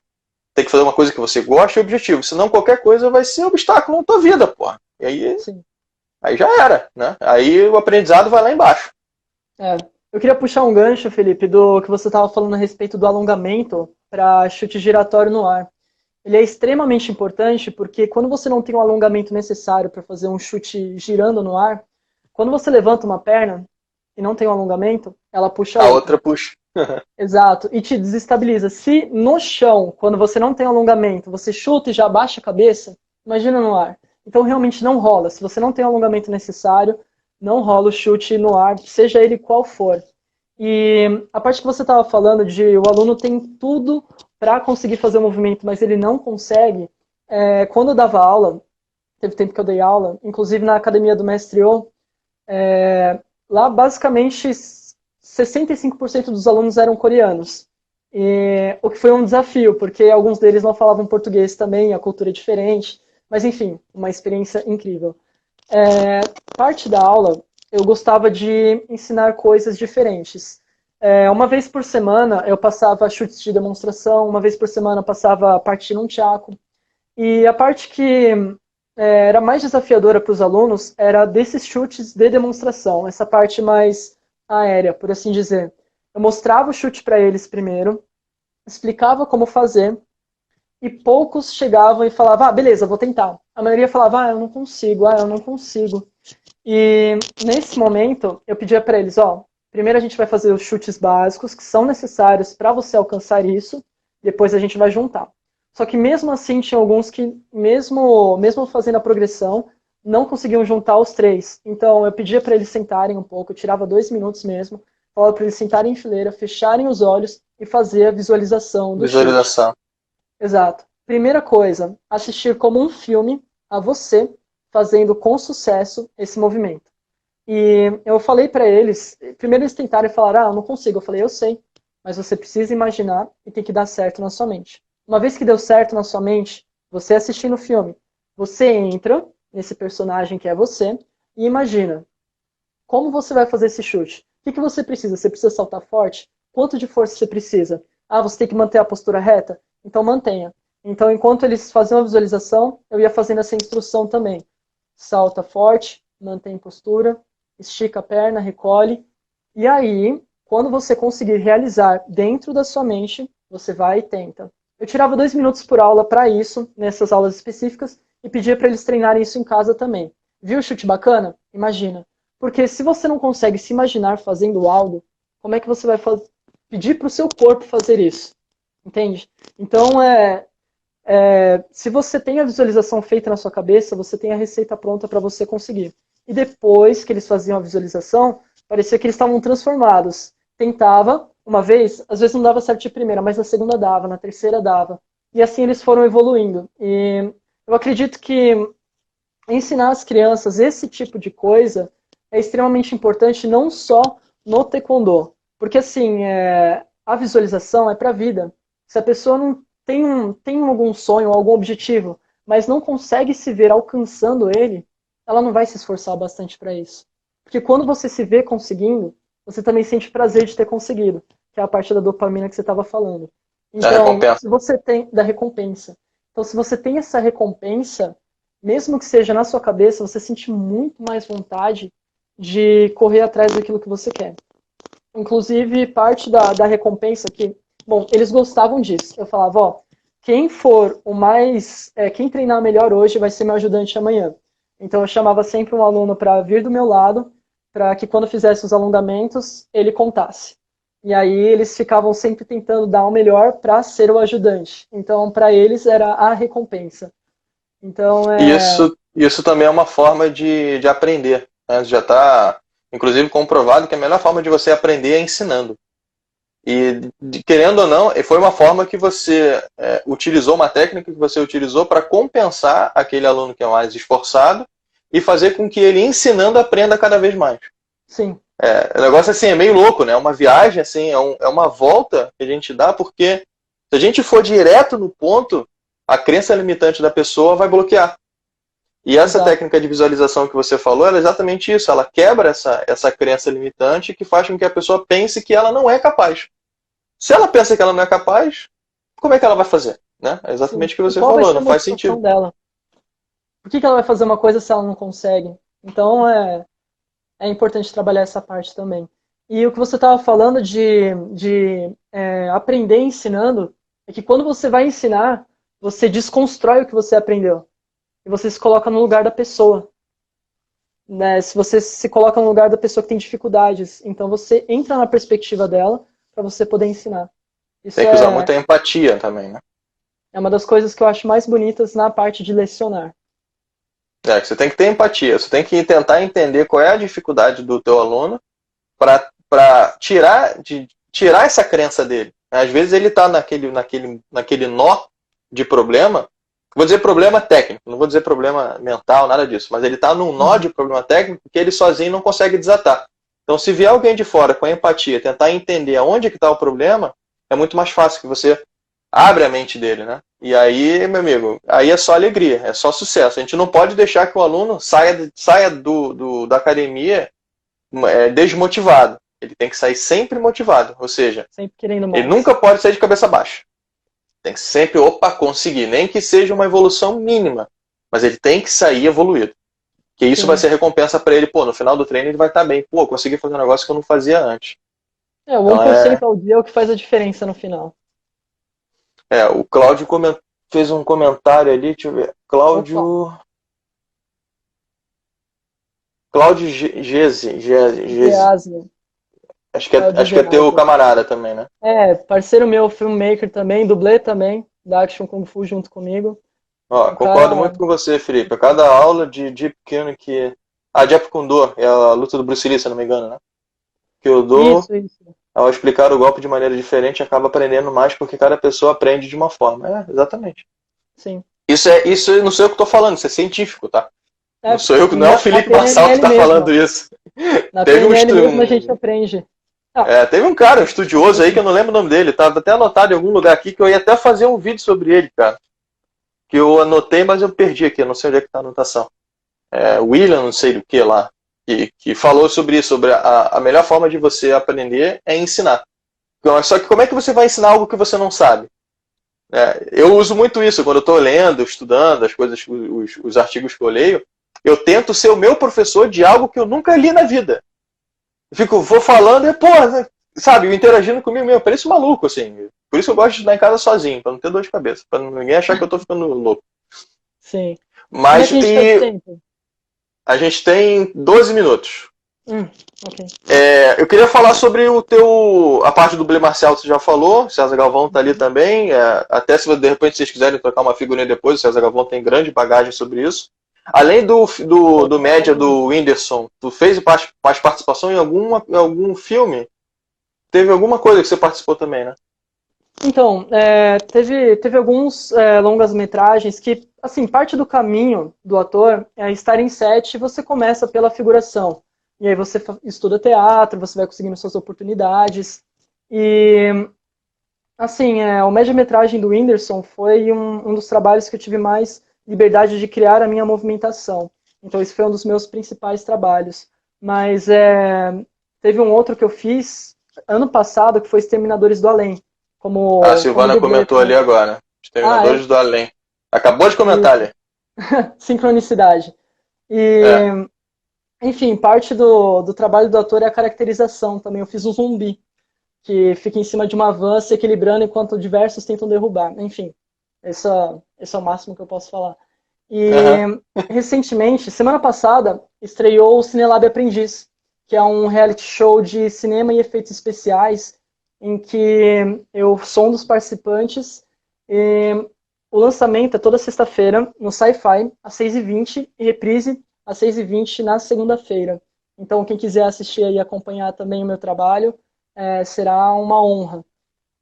Tem que fazer uma coisa que você gosta e objetivo. Senão qualquer coisa vai ser obstáculo na tua vida, pô. E aí já era, né? Aí o aprendizado vai lá embaixo. Eu queria puxar um gancho, Felipe, do que você estava falando a respeito do alongamento para chute giratório no ar. Ele é extremamente importante porque quando você não tem o alongamento necessário para fazer um chute girando no ar, quando você levanta uma perna e não tem o alongamento, ela puxa a outra puxa. Exato, e te desestabiliza. Se no chão, quando você não tem alongamento, você chuta e já abaixa a cabeça, imagina no ar. Então realmente não rola. Se você não tem o alongamento necessário, não rola o chute no ar, seja ele qual for. E a parte que você estava falando de o aluno tem tudo para conseguir fazer o movimento, mas ele não consegue. Quando eu dava aula, teve tempo que eu dei aula, inclusive na academia do Mestre O, lá basicamente 65% dos alunos eram coreanos. O que foi um desafio, porque alguns deles não falavam português também, a cultura é diferente. Mas enfim, uma experiência incrível. Parte da aula, eu gostava de ensinar coisas diferentes. Uma vez por semana eu passava chutes de demonstração, uma vez por semana eu passava parte num tchaco. E a parte que era mais desafiadora para os alunos era desses chutes de demonstração, essa parte mais aérea, por assim dizer. Eu mostrava o chute para eles primeiro, explicava como fazer, e poucos chegavam e falavam, beleza, vou tentar. A maioria falava, eu não consigo. E nesse momento, eu pedia para eles, primeiro a gente vai fazer os chutes básicos, que são necessários para você alcançar isso, depois a gente vai juntar. Só que mesmo assim, tinha alguns que, mesmo fazendo a progressão, não conseguiam juntar os três. Então, eu pedia para eles sentarem um pouco, eu tirava 2 minutos mesmo, falava para eles sentarem em fileira, fecharem os olhos e fazer a visualização do chute. Exato. Primeira coisa, assistir como um filme a você fazendo com sucesso esse movimento. E eu falei para eles, primeiro eles tentaram e falaram, eu não consigo. Eu falei, eu sei, mas você precisa imaginar e tem que dar certo na sua mente. Uma vez que deu certo na sua mente, você assistindo o filme, você entra nesse personagem que é você e imagina como você vai fazer esse chute. O que você precisa? Você precisa saltar forte? Quanto de força você precisa? Ah, você tem que manter a postura reta? Então mantenha. Então, enquanto eles faziam a visualização, eu ia fazendo essa instrução também. Salta forte, mantém postura, estica a perna, recolhe. E aí, quando você conseguir realizar dentro da sua mente, você vai e tenta. Eu tirava 2 minutos por aula para isso, nessas aulas específicas, e pedia para eles treinarem isso em casa também. Viu o chute bacana? Imagina. Porque se você não consegue se imaginar fazendo algo, como é que você vai pedir para o seu corpo fazer isso? Entende? Então, se você tem a visualização feita na sua cabeça, você tem a receita pronta para você conseguir. E depois que eles faziam a visualização, parecia que eles estavam transformados. Tentava, uma vez, às vezes não dava certo de primeira, mas na segunda dava, na terceira dava. E assim eles foram evoluindo. E eu acredito que ensinar as crianças esse tipo de coisa é extremamente importante, não só no taekwondo. Porque assim, a visualização é para a vida. Se a pessoa não tem algum sonho, algum objetivo, mas não consegue se ver alcançando ele, ela não vai se esforçar bastante para isso. Porque quando você se vê conseguindo, você também sente prazer de ter conseguido, que é a parte da dopamina que você estava falando. Então, se você tem da recompensa. Então, se você tem essa recompensa, mesmo que seja na sua cabeça, você sente muito mais vontade de correr atrás daquilo que você quer. Inclusive, parte da recompensa que, bom, eles gostavam disso. Eu falava, ó, quem for o mais, quem treinar melhor hoje vai ser meu ajudante amanhã. Então eu chamava sempre um aluno para vir do meu lado, para que quando fizesse os alongamentos, ele contasse. E aí eles ficavam sempre tentando dar o melhor para ser o ajudante. Então, para eles era a recompensa. Então, Isso também é uma forma de aprender. Né? Já está, inclusive, comprovado que a melhor forma de você aprender é ensinando. E, querendo ou não, foi uma forma que você utilizou, uma técnica que você utilizou para compensar aquele aluno que é mais esforçado e fazer com que ele, ensinando, aprenda cada vez mais. Sim. O negócio assim, é meio louco, né? Uma viagem, assim, é uma volta que a gente dá, porque se a gente for direto no ponto, a crença limitante da pessoa vai bloquear. E essa técnica de visualização que você falou, ela é exatamente isso. Ela quebra essa crença limitante que faz com que a pessoa pense que ela não é capaz. Se ela pensa que ela não é capaz, como é que ela vai fazer? Né? É exatamente o que você falou, não faz sentido. Dela? Por que ela vai fazer uma coisa se ela não consegue? Então, é importante trabalhar essa parte também. E o que você estava falando de aprender ensinando, é que quando você vai ensinar, você desconstrói o que você aprendeu. E você se coloca no lugar da pessoa. Né? Se você se coloca no lugar da pessoa que tem dificuldades, então você entra na perspectiva dela para você poder ensinar. Isso tem que usar muita empatia também, né? É uma das coisas que eu acho mais bonitas na parte de lecionar. Você tem que ter empatia, você tem que tentar entender qual é a dificuldade do teu aluno para tirar essa crença dele. Às vezes ele está naquele nó de problema, vou dizer problema técnico, não vou dizer problema mental, nada disso, mas ele está num nó de problema técnico que ele sozinho não consegue desatar. Então, se vier alguém de fora com empatia, tentar entender aonde que está o problema, é muito mais fácil que você abre a mente dele, né? E aí, meu amigo, aí é só alegria, é só sucesso. A gente não pode deixar que o aluno saia da academia desmotivado. Ele tem que sair sempre motivado, ou seja, sempre querendo mais. Ele nunca pode sair de cabeça baixa. Tem que sempre, conseguir, nem que seja uma evolução mínima, mas ele tem que sair evoluído. Que isso vai ser recompensa para ele, no final do treino ele vai estar bem. Consegui fazer um negócio que eu não fazia antes. O 1% ao dia é o que faz a diferença no final. O Cláudio fez um comentário ali, deixa eu ver. Cláudio Geze. Acho que é teu camarada também, né? Parceiro meu, filmmaker também, dublê também, da Action Kung Fu junto comigo. Concordo muito com você, Felipe. A cada aula de Jeet Kune que... Jeet Kune Do, é a luta do Bruce Lee, se não me engano, né? Que eu dou, ao explicar o golpe de maneira diferente, acaba aprendendo mais, porque cada pessoa aprende de uma forma. Exatamente. Sim. Isso não sou eu que estou falando, isso é científico, tá? Não é o Felipe Marçal que está falando isso. Na PNL mesmo a gente aprende. Ah, Teve um cara, um estudioso aí, que eu não lembro o nome dele, tava até anotado em algum lugar aqui, que eu ia até fazer um vídeo sobre ele, cara. Que eu anotei, mas eu perdi aqui, eu não sei onde é que tá a anotação. William, não sei do que lá, que falou sobre isso, sobre a melhor forma de você aprender é ensinar. Só que como é que você vai ensinar algo que você não sabe? Eu uso muito isso quando eu estou lendo, estudando as coisas, os artigos que eu leio. Eu tento ser o meu professor de algo que eu nunca li na vida. Vou falando e, pô, sabe, eu interagindo comigo mesmo. Parece maluco, assim. Por isso eu gosto de estudar em casa sozinho, para não ter dor de cabeça, para ninguém achar que eu estou ficando louco. sim. Como é Mas que a gente tá de tempo? a gente tem 12 minutos. Ok. Eu queria falar sobre a parte do dublê marcial que você já falou. O César Galvão está ali também. Até se de repente vocês quiserem trocar uma figurinha depois, o César Galvão tem grande bagagem sobre isso. Além do média do Whindersson, tu fez mais participação em algum filme? Teve alguma coisa que você participou também, né? Então, teve alguns longas-metragens que, assim, parte do caminho do ator é estar em set e você começa pela figuração. E aí você estuda teatro, você vai conseguindo suas oportunidades. E, assim, o média-metragem do Whindersson foi um dos trabalhos que eu tive mais liberdade de criar a minha movimentação. Então, esse foi um dos meus principais trabalhos. Mas teve um outro que eu fiz ano passado, que foi Exterminadores do Além. A Como Silvana dublê comentou ali também. agora. É? Exterminadores do Além. Acabou de comentar E ali. sincronicidade. É. E, enfim, parte do trabalho do ator é a caracterização também. Eu fiz um zumbi, que fica em cima de uma van se equilibrando enquanto diversos tentam derrubar. Enfim, esse é o máximo que eu posso falar. E, Uhum. recentemente, semana passada, estreou o Cinelab Aprendiz, que é um reality show de cinema e efeitos especiais, em que eu sou um dos participantes. E o lançamento é toda sexta-feira no Sci-Fi, às 6h20, e reprise às 6h20 na segunda-feira. Então, quem quiser assistir e acompanhar também o meu trabalho, será uma honra.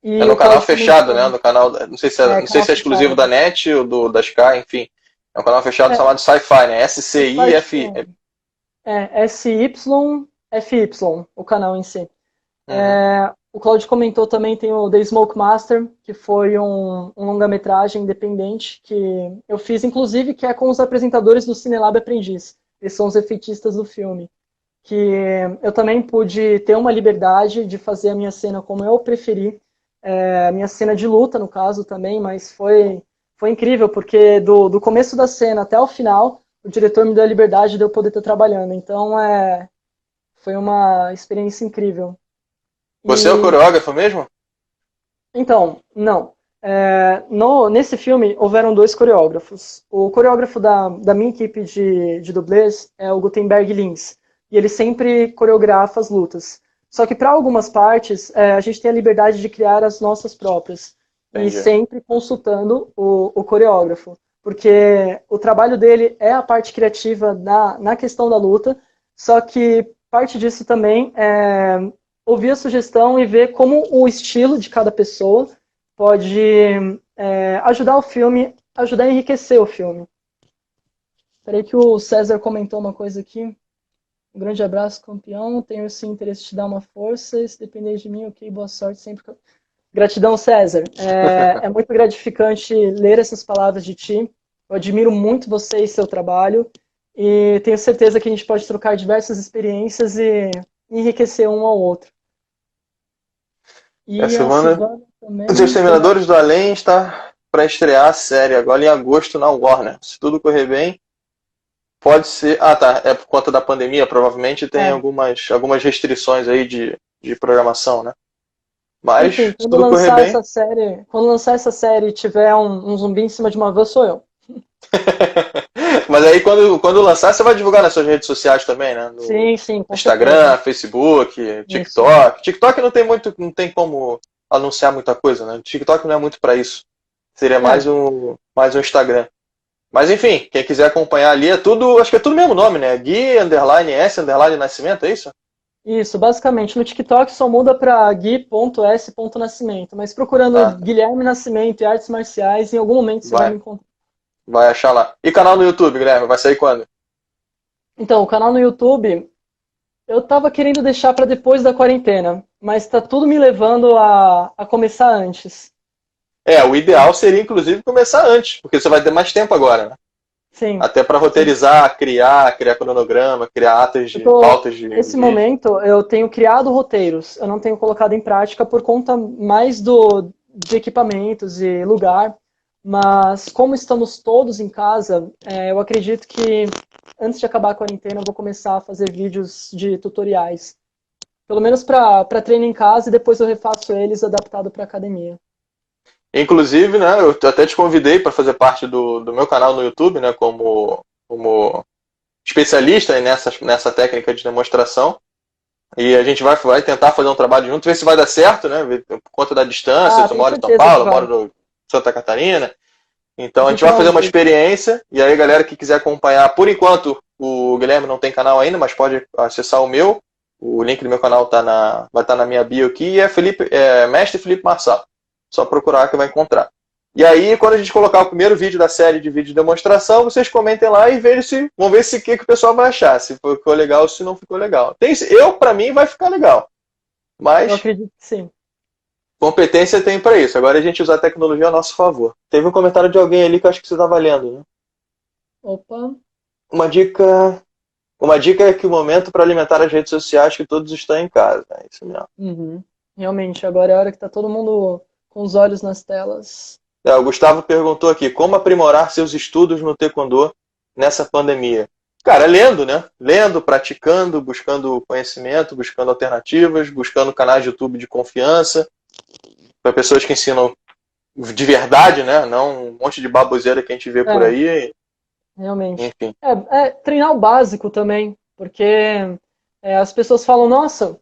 É E no o canal Claudio fechado, né? comentou, No canal, não sei se é, não sei canal se é exclusivo fechado. da NET ou da Sky, enfim. É um canal fechado É, chamado Sci-Fi, né? faz parte. SCIF. SYFY, o canal em si. Uhum. O Claudio comentou também, tem o The Smoke Master, que foi um longa-metragem independente que eu fiz, inclusive, que é com os apresentadores do Cinelab Aprendiz. Eles são os efeitistas do filme. Que eu também pude ter uma liberdade de fazer a minha cena como eu preferi. A minha cena de luta, no caso, também, mas foi incrível, porque do começo da cena até o final, o diretor me deu a liberdade de eu poder estar trabalhando. Então, foi uma experiência incrível. Você é o E coreógrafo mesmo? então, não. Nesse filme houveram dois coreógrafos. O coreógrafo da minha equipe de dublês é o Gutenberg Lins. E ele sempre coreografa as lutas. Só que para algumas partes, a gente tem a liberdade de criar as nossas próprias. E Entendi. sempre consultando o coreógrafo. Porque o trabalho dele é a parte criativa na questão da luta. Só que parte disso também é ouvir a sugestão e ver como o estilo de cada pessoa pode ajudar o filme, ajudar a enriquecer o filme. Espera aí que o César comentou uma coisa aqui. Um grande abraço, campeão. Tenho sim interesse em te dar uma força. Se depender de mim, ok, boa sorte sempre. Gratidão, César. É muito gratificante ler essas palavras de ti. Eu admiro muito você e seu trabalho. E tenho certeza que a gente pode trocar diversas experiências e enriquecer um ao outro. A E a Silvana. Silvana Os também tem. Exterminadores do Além está para estrear a série agora em agosto na Warner. Se tudo correr bem, pode ser. Ah, tá. É por conta da pandemia, provavelmente tem É, algumas restrições aí de programação, né? enfim, Mas, se tudo correr bem. quando lançar essa série e tiver um zumbi em cima de uma van, sou eu. Mas aí quando lançar, você vai divulgar nas suas redes sociais também, né? No Sim, sim, com certeza. Instagram, Facebook, Isso. TikTok. TikTok não tem como anunciar muita coisa, né? TikTok não é muito para isso. Seria É, mais um Instagram. Mas enfim, quem quiser acompanhar ali é tudo, acho que é tudo o mesmo nome, né? Gui, underline S, underline Nascimento, é isso? isso, basicamente. No TikTok só muda pra gui.s.nascimento, mas procurando Ah, Guilherme Nascimento e artes marciais, em algum momento você vai vai, me encontrar. vai achar lá. E canal no YouTube, Guilherme, vai sair quando? Então, o canal no YouTube Eu tava querendo deixar para depois da quarentena, mas tá tudo me levando a começar antes. O ideal seria, inclusive, começar antes, porque você vai ter mais tempo agora, né? Sim, Até para sim. roteirizar, criar cronograma, criar atas Eu de tô, pautas de nesse vídeo. momento, eu tenho criado roteiros, eu não tenho colocado em prática por conta mais de equipamentos e lugar, mas como estamos todos em casa, eu acredito que antes de acabar a quarentena eu vou começar a fazer vídeos de tutoriais. Pelo menos para treino em casa e depois eu refaço eles adaptado para academia. Inclusive, né, eu até te convidei para fazer parte do meu canal no YouTube, né, como especialista nessa técnica de demonstração. E a gente vai tentar fazer um trabalho junto, ver se vai dar certo, né? Por conta da distância, Ah, tu tenho mora em São certeza que Paulo, eu vai. moro em Santa Catarina. Então A a gente gente vai dá um fazer uma jeito. experiência. E aí, galera que quiser acompanhar, por enquanto, o Guilherme não tem canal ainda, mas pode acessar o meu. O link do meu canal vai estar na minha bio aqui. E Mestre Felipe Marçal. Só procurar que vai encontrar. E aí, quando a gente colocar o primeiro vídeo da série de vídeo de demonstração, vocês comentem lá e vão ver se que o pessoal vai achar, se ficou legal ou se não ficou legal. Para mim, vai ficar legal. Eu Mas acredito que sim. competência tem para isso. Agora a gente usar a tecnologia a nosso favor. Teve um comentário de alguém ali que eu acho que você estava lendo, né? Opa. Uma dica, uma dica é que o momento para alimentar as redes sociais que todos estão em casa. É isso mesmo. Uhum. Realmente, agora é a hora que tá todo mundo com os olhos nas telas. O Gustavo perguntou aqui, como aprimorar seus estudos no Taekwondo nessa pandemia? Cara, lendo, né? Lendo, praticando, buscando conhecimento, buscando alternativas, buscando canais de YouTube de confiança, para pessoas que ensinam de verdade, né? Não um monte de baboseira que a gente vê por É, aí. realmente. Enfim. Treinar o básico também, porque as pessoas falam, nossa,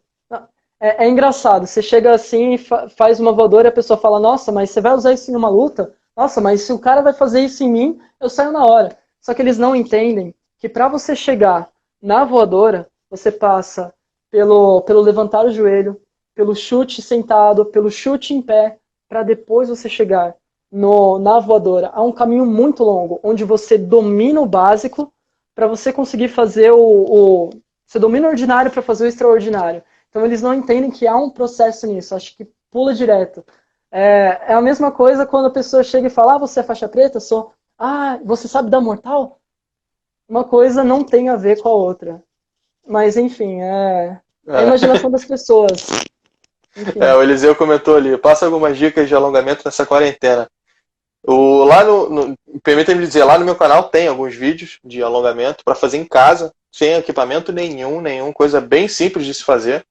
é engraçado, você chega assim e faz uma voadora e a pessoa fala, nossa, mas você vai usar isso em uma luta? Nossa, mas se o cara vai fazer isso em mim, eu saio na hora. Só que eles não entendem que para você chegar na voadora, você passa pelo levantar o joelho, pelo chute sentado, pelo chute em pé, para depois você chegar na voadora. Há um caminho muito longo, onde você domina o básico para você conseguir fazer Você domina o ordinário para fazer o extraordinário. Então eles não entendem que há um processo nisso, acho que pula direto. É a mesma coisa quando a pessoa chega e fala, ah, você é faixa preta? Sou. Ah, você sabe dar mortal? Uma coisa não tem a ver com a outra. Mas, enfim, é a imaginação das pessoas. Enfim. O Eliseu comentou ali, passa algumas dicas de alongamento nessa quarentena. Permita-me dizer, lá no meu canal tem alguns vídeos de alongamento para fazer em casa, sem equipamento nenhum, coisa bem simples de se fazer.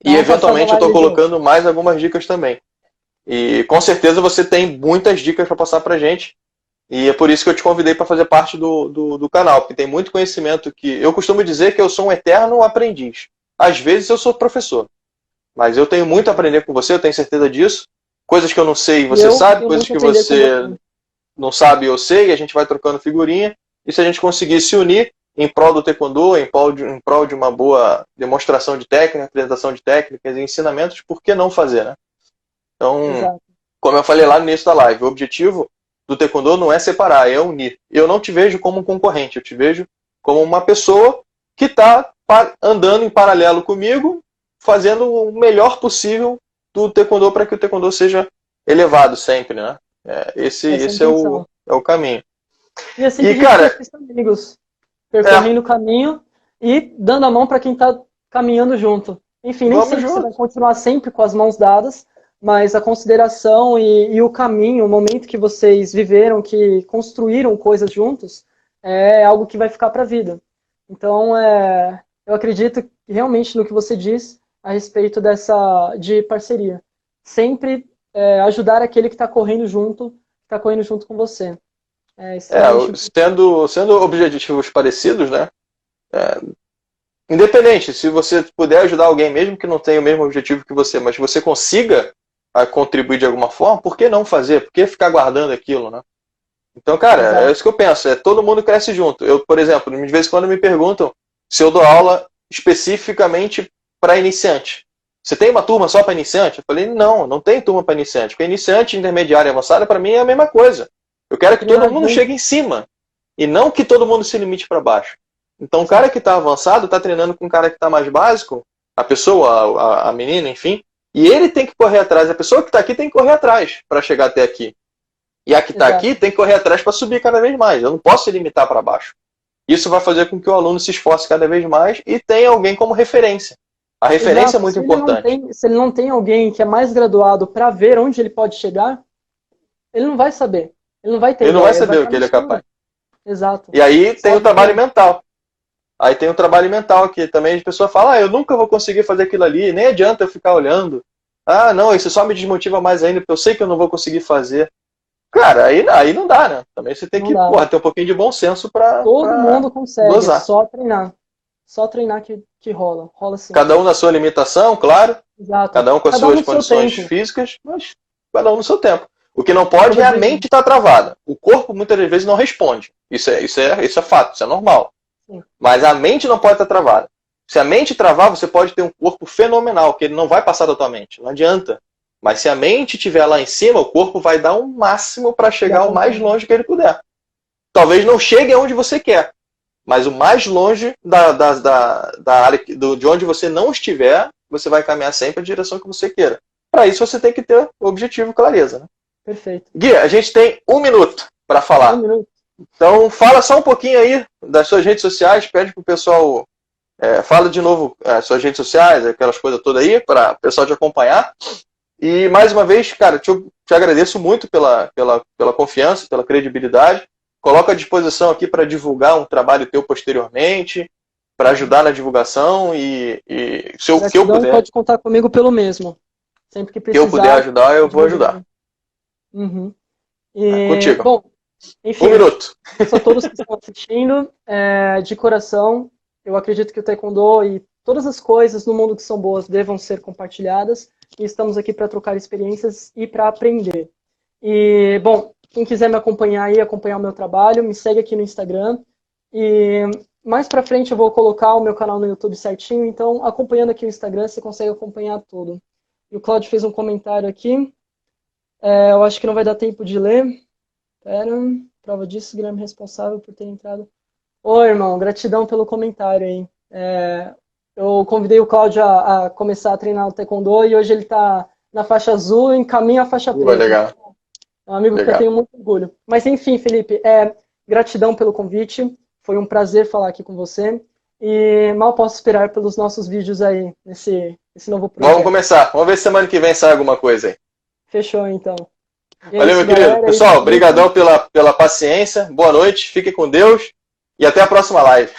Dá E uma passada eventualmente eu lá, estou Eliseu. colocando mais algumas dicas também. E com certeza você tem muitas dicas para passar para gente. E é por isso que eu te convidei para fazer parte do canal, porque tem muito conhecimento que. Eu costumo dizer que eu sou um eterno aprendiz. Às vezes eu sou professor, mas eu tenho muito a aprender com você, eu tenho certeza disso. Coisas que eu não sei, E você eu sabe, tenho coisas muito a que aprender com você você. não sabe, eu sei, e a gente vai trocando figurinha. E se a gente conseguir se unir em prol do Taekwondo, em prol de uma boa demonstração de técnica, apresentação de técnicas e ensinamentos, por que não fazer, né? Então, Exato. como eu falei lá no início da live, o objetivo do Taekwondo não é separar, é unir. Eu não te vejo como um concorrente, eu te vejo como uma pessoa que está andando em paralelo comigo, fazendo o melhor possível do Taekwondo para que o Taekwondo seja elevado sempre, né? Esse, Essa é a esse é o, intenção. é o caminho. E é assim que E, a gente cara, conquista amigos, é, percorrendo o caminho e dando a mão para quem está caminhando junto. Enfim, nem vamos sempre você vai junto. continuar sempre com as mãos dadas, mas a consideração e o caminho, o momento que vocês viveram, que construíram coisas juntos, é algo que vai ficar para a vida. Então, eu acredito realmente no que você diz a respeito de parceria. Sempre ajudar aquele que está correndo junto com você. É extremamente importante. Sendo objetivos parecidos, né? Independente, se você puder ajudar alguém, mesmo que não tenha o mesmo objetivo que você, mas você consiga contribuir de alguma forma, por que não fazer? Por que ficar guardando aquilo, né? Então, cara, é Exato. isso que eu penso. Todo mundo cresce junto. Eu, por exemplo, de vez em quando me perguntam se eu dou aula especificamente para iniciante. Você tem uma turma só para iniciante? Eu falei, não, não tem turma para iniciante. Porque iniciante, intermediário e avançado, para mim é a mesma coisa. Eu quero que todo Treinar mundo junto. chegue em cima. E não que todo mundo se limite para baixo. Então o Sim. cara que está avançado está treinando com um cara que está mais básico, a pessoa, a menina, enfim, e ele tem que correr atrás. A pessoa que está aqui tem que correr atrás para chegar até aqui. E a que está Exato. aqui tem que correr atrás para subir cada vez mais. Eu não posso limitar para baixo. Isso vai fazer com que o aluno se esforce cada vez mais e tenha alguém como referência. A referência é Exato. muito importante. Se ele não tem alguém que é mais graduado para ver onde ele pode chegar, ele não vai saber. Ele não vai ter Ele não vai ideia, ele vai saber o estar que no ele é escuro. capaz. Exato. E aí tem o Sabe trabalho que- mental. Aí tem o trabalho mental, que também as pessoas falam, eu nunca vou conseguir fazer aquilo ali, nem adianta eu ficar olhando. Ah, não, isso só me desmotiva mais ainda, porque eu sei que eu não vou conseguir fazer. Cara, aí não dá, né? Também você tem Não que, dá. porra, ter um pouquinho de bom senso pra Todo mundo consegue, é dosar. só treinar. Só treinar que rola. Rola sim. Cada um na sua limitação, claro, Exato. cada um com as Cada um suas no seu condições tempo. físicas, mas cada um no seu tempo. O que não pode Por é a exemplo, mente estar travada. O corpo muitas vezes não responde. Isso é fato, isso é normal. sim. Mas a mente não pode estar travada. Se a mente travar, você pode ter um corpo fenomenal, que ele não vai passar da tua mente. Não adianta. Mas se a mente estiver lá em cima, o corpo vai dar o máximo para Ele chegar o mais acompanha. longe que ele puder. Talvez não chegue aonde você quer, mas o mais longe da área de onde você não estiver, você vai caminhar sempre a direção que você queira. Para isso, você tem que ter o objetivo e clareza. Né? Perfeito. Gui, a gente tem 1 minuto para Um falar. minuto. Então, fala só um pouquinho aí das suas redes sociais, pede pro pessoal, fala de novo as suas redes sociais, aquelas coisas todas aí, para o pessoal te acompanhar. E, mais uma vez, cara, te agradeço muito pela confiança, pela credibilidade. Coloco à disposição aqui para divulgar um trabalho teu posteriormente, para ajudar na divulgação e se eu, que eu Gratidão, puder, pode contar comigo pelo mesmo. Sempre que que eu puder precisar. ajudar, eu vou ajudar. Uhum. É E, contigo. bom, 1 enfim, minuto. a todos que estão assistindo, de coração, eu acredito que o Taekwondo e todas as coisas no mundo que são boas devam ser compartilhadas e estamos aqui para trocar experiências e para aprender. E, bom, quem quiser me acompanhar aí, acompanhar o meu trabalho, me segue aqui no Instagram e mais para frente eu vou colocar o meu canal no YouTube certinho, então acompanhando aqui o Instagram você consegue acompanhar tudo. E o Claudio fez um comentário aqui, eu acho que não vai dar tempo de ler. Pera, prova disso, Guilherme responsável por ter entrado. Oi, irmão, gratidão pelo comentário aí. Eu convidei o Cláudio a começar a treinar o Taekwondo e hoje ele está na faixa azul e encaminha a faixa preta. Legal. É um amigo que eu tenho muito orgulho. Mas enfim, Felipe, gratidão pelo convite. Foi um prazer falar aqui com você. E mal posso esperar pelos nossos vídeos aí, nesse novo projeto. Vamos começar. Vamos ver se semana que vem sai alguma coisa aí. Fechou, então. Valeu, meu querido. Pessoal, obrigadão pela paciência. Boa noite, fique com Deus e até a próxima live.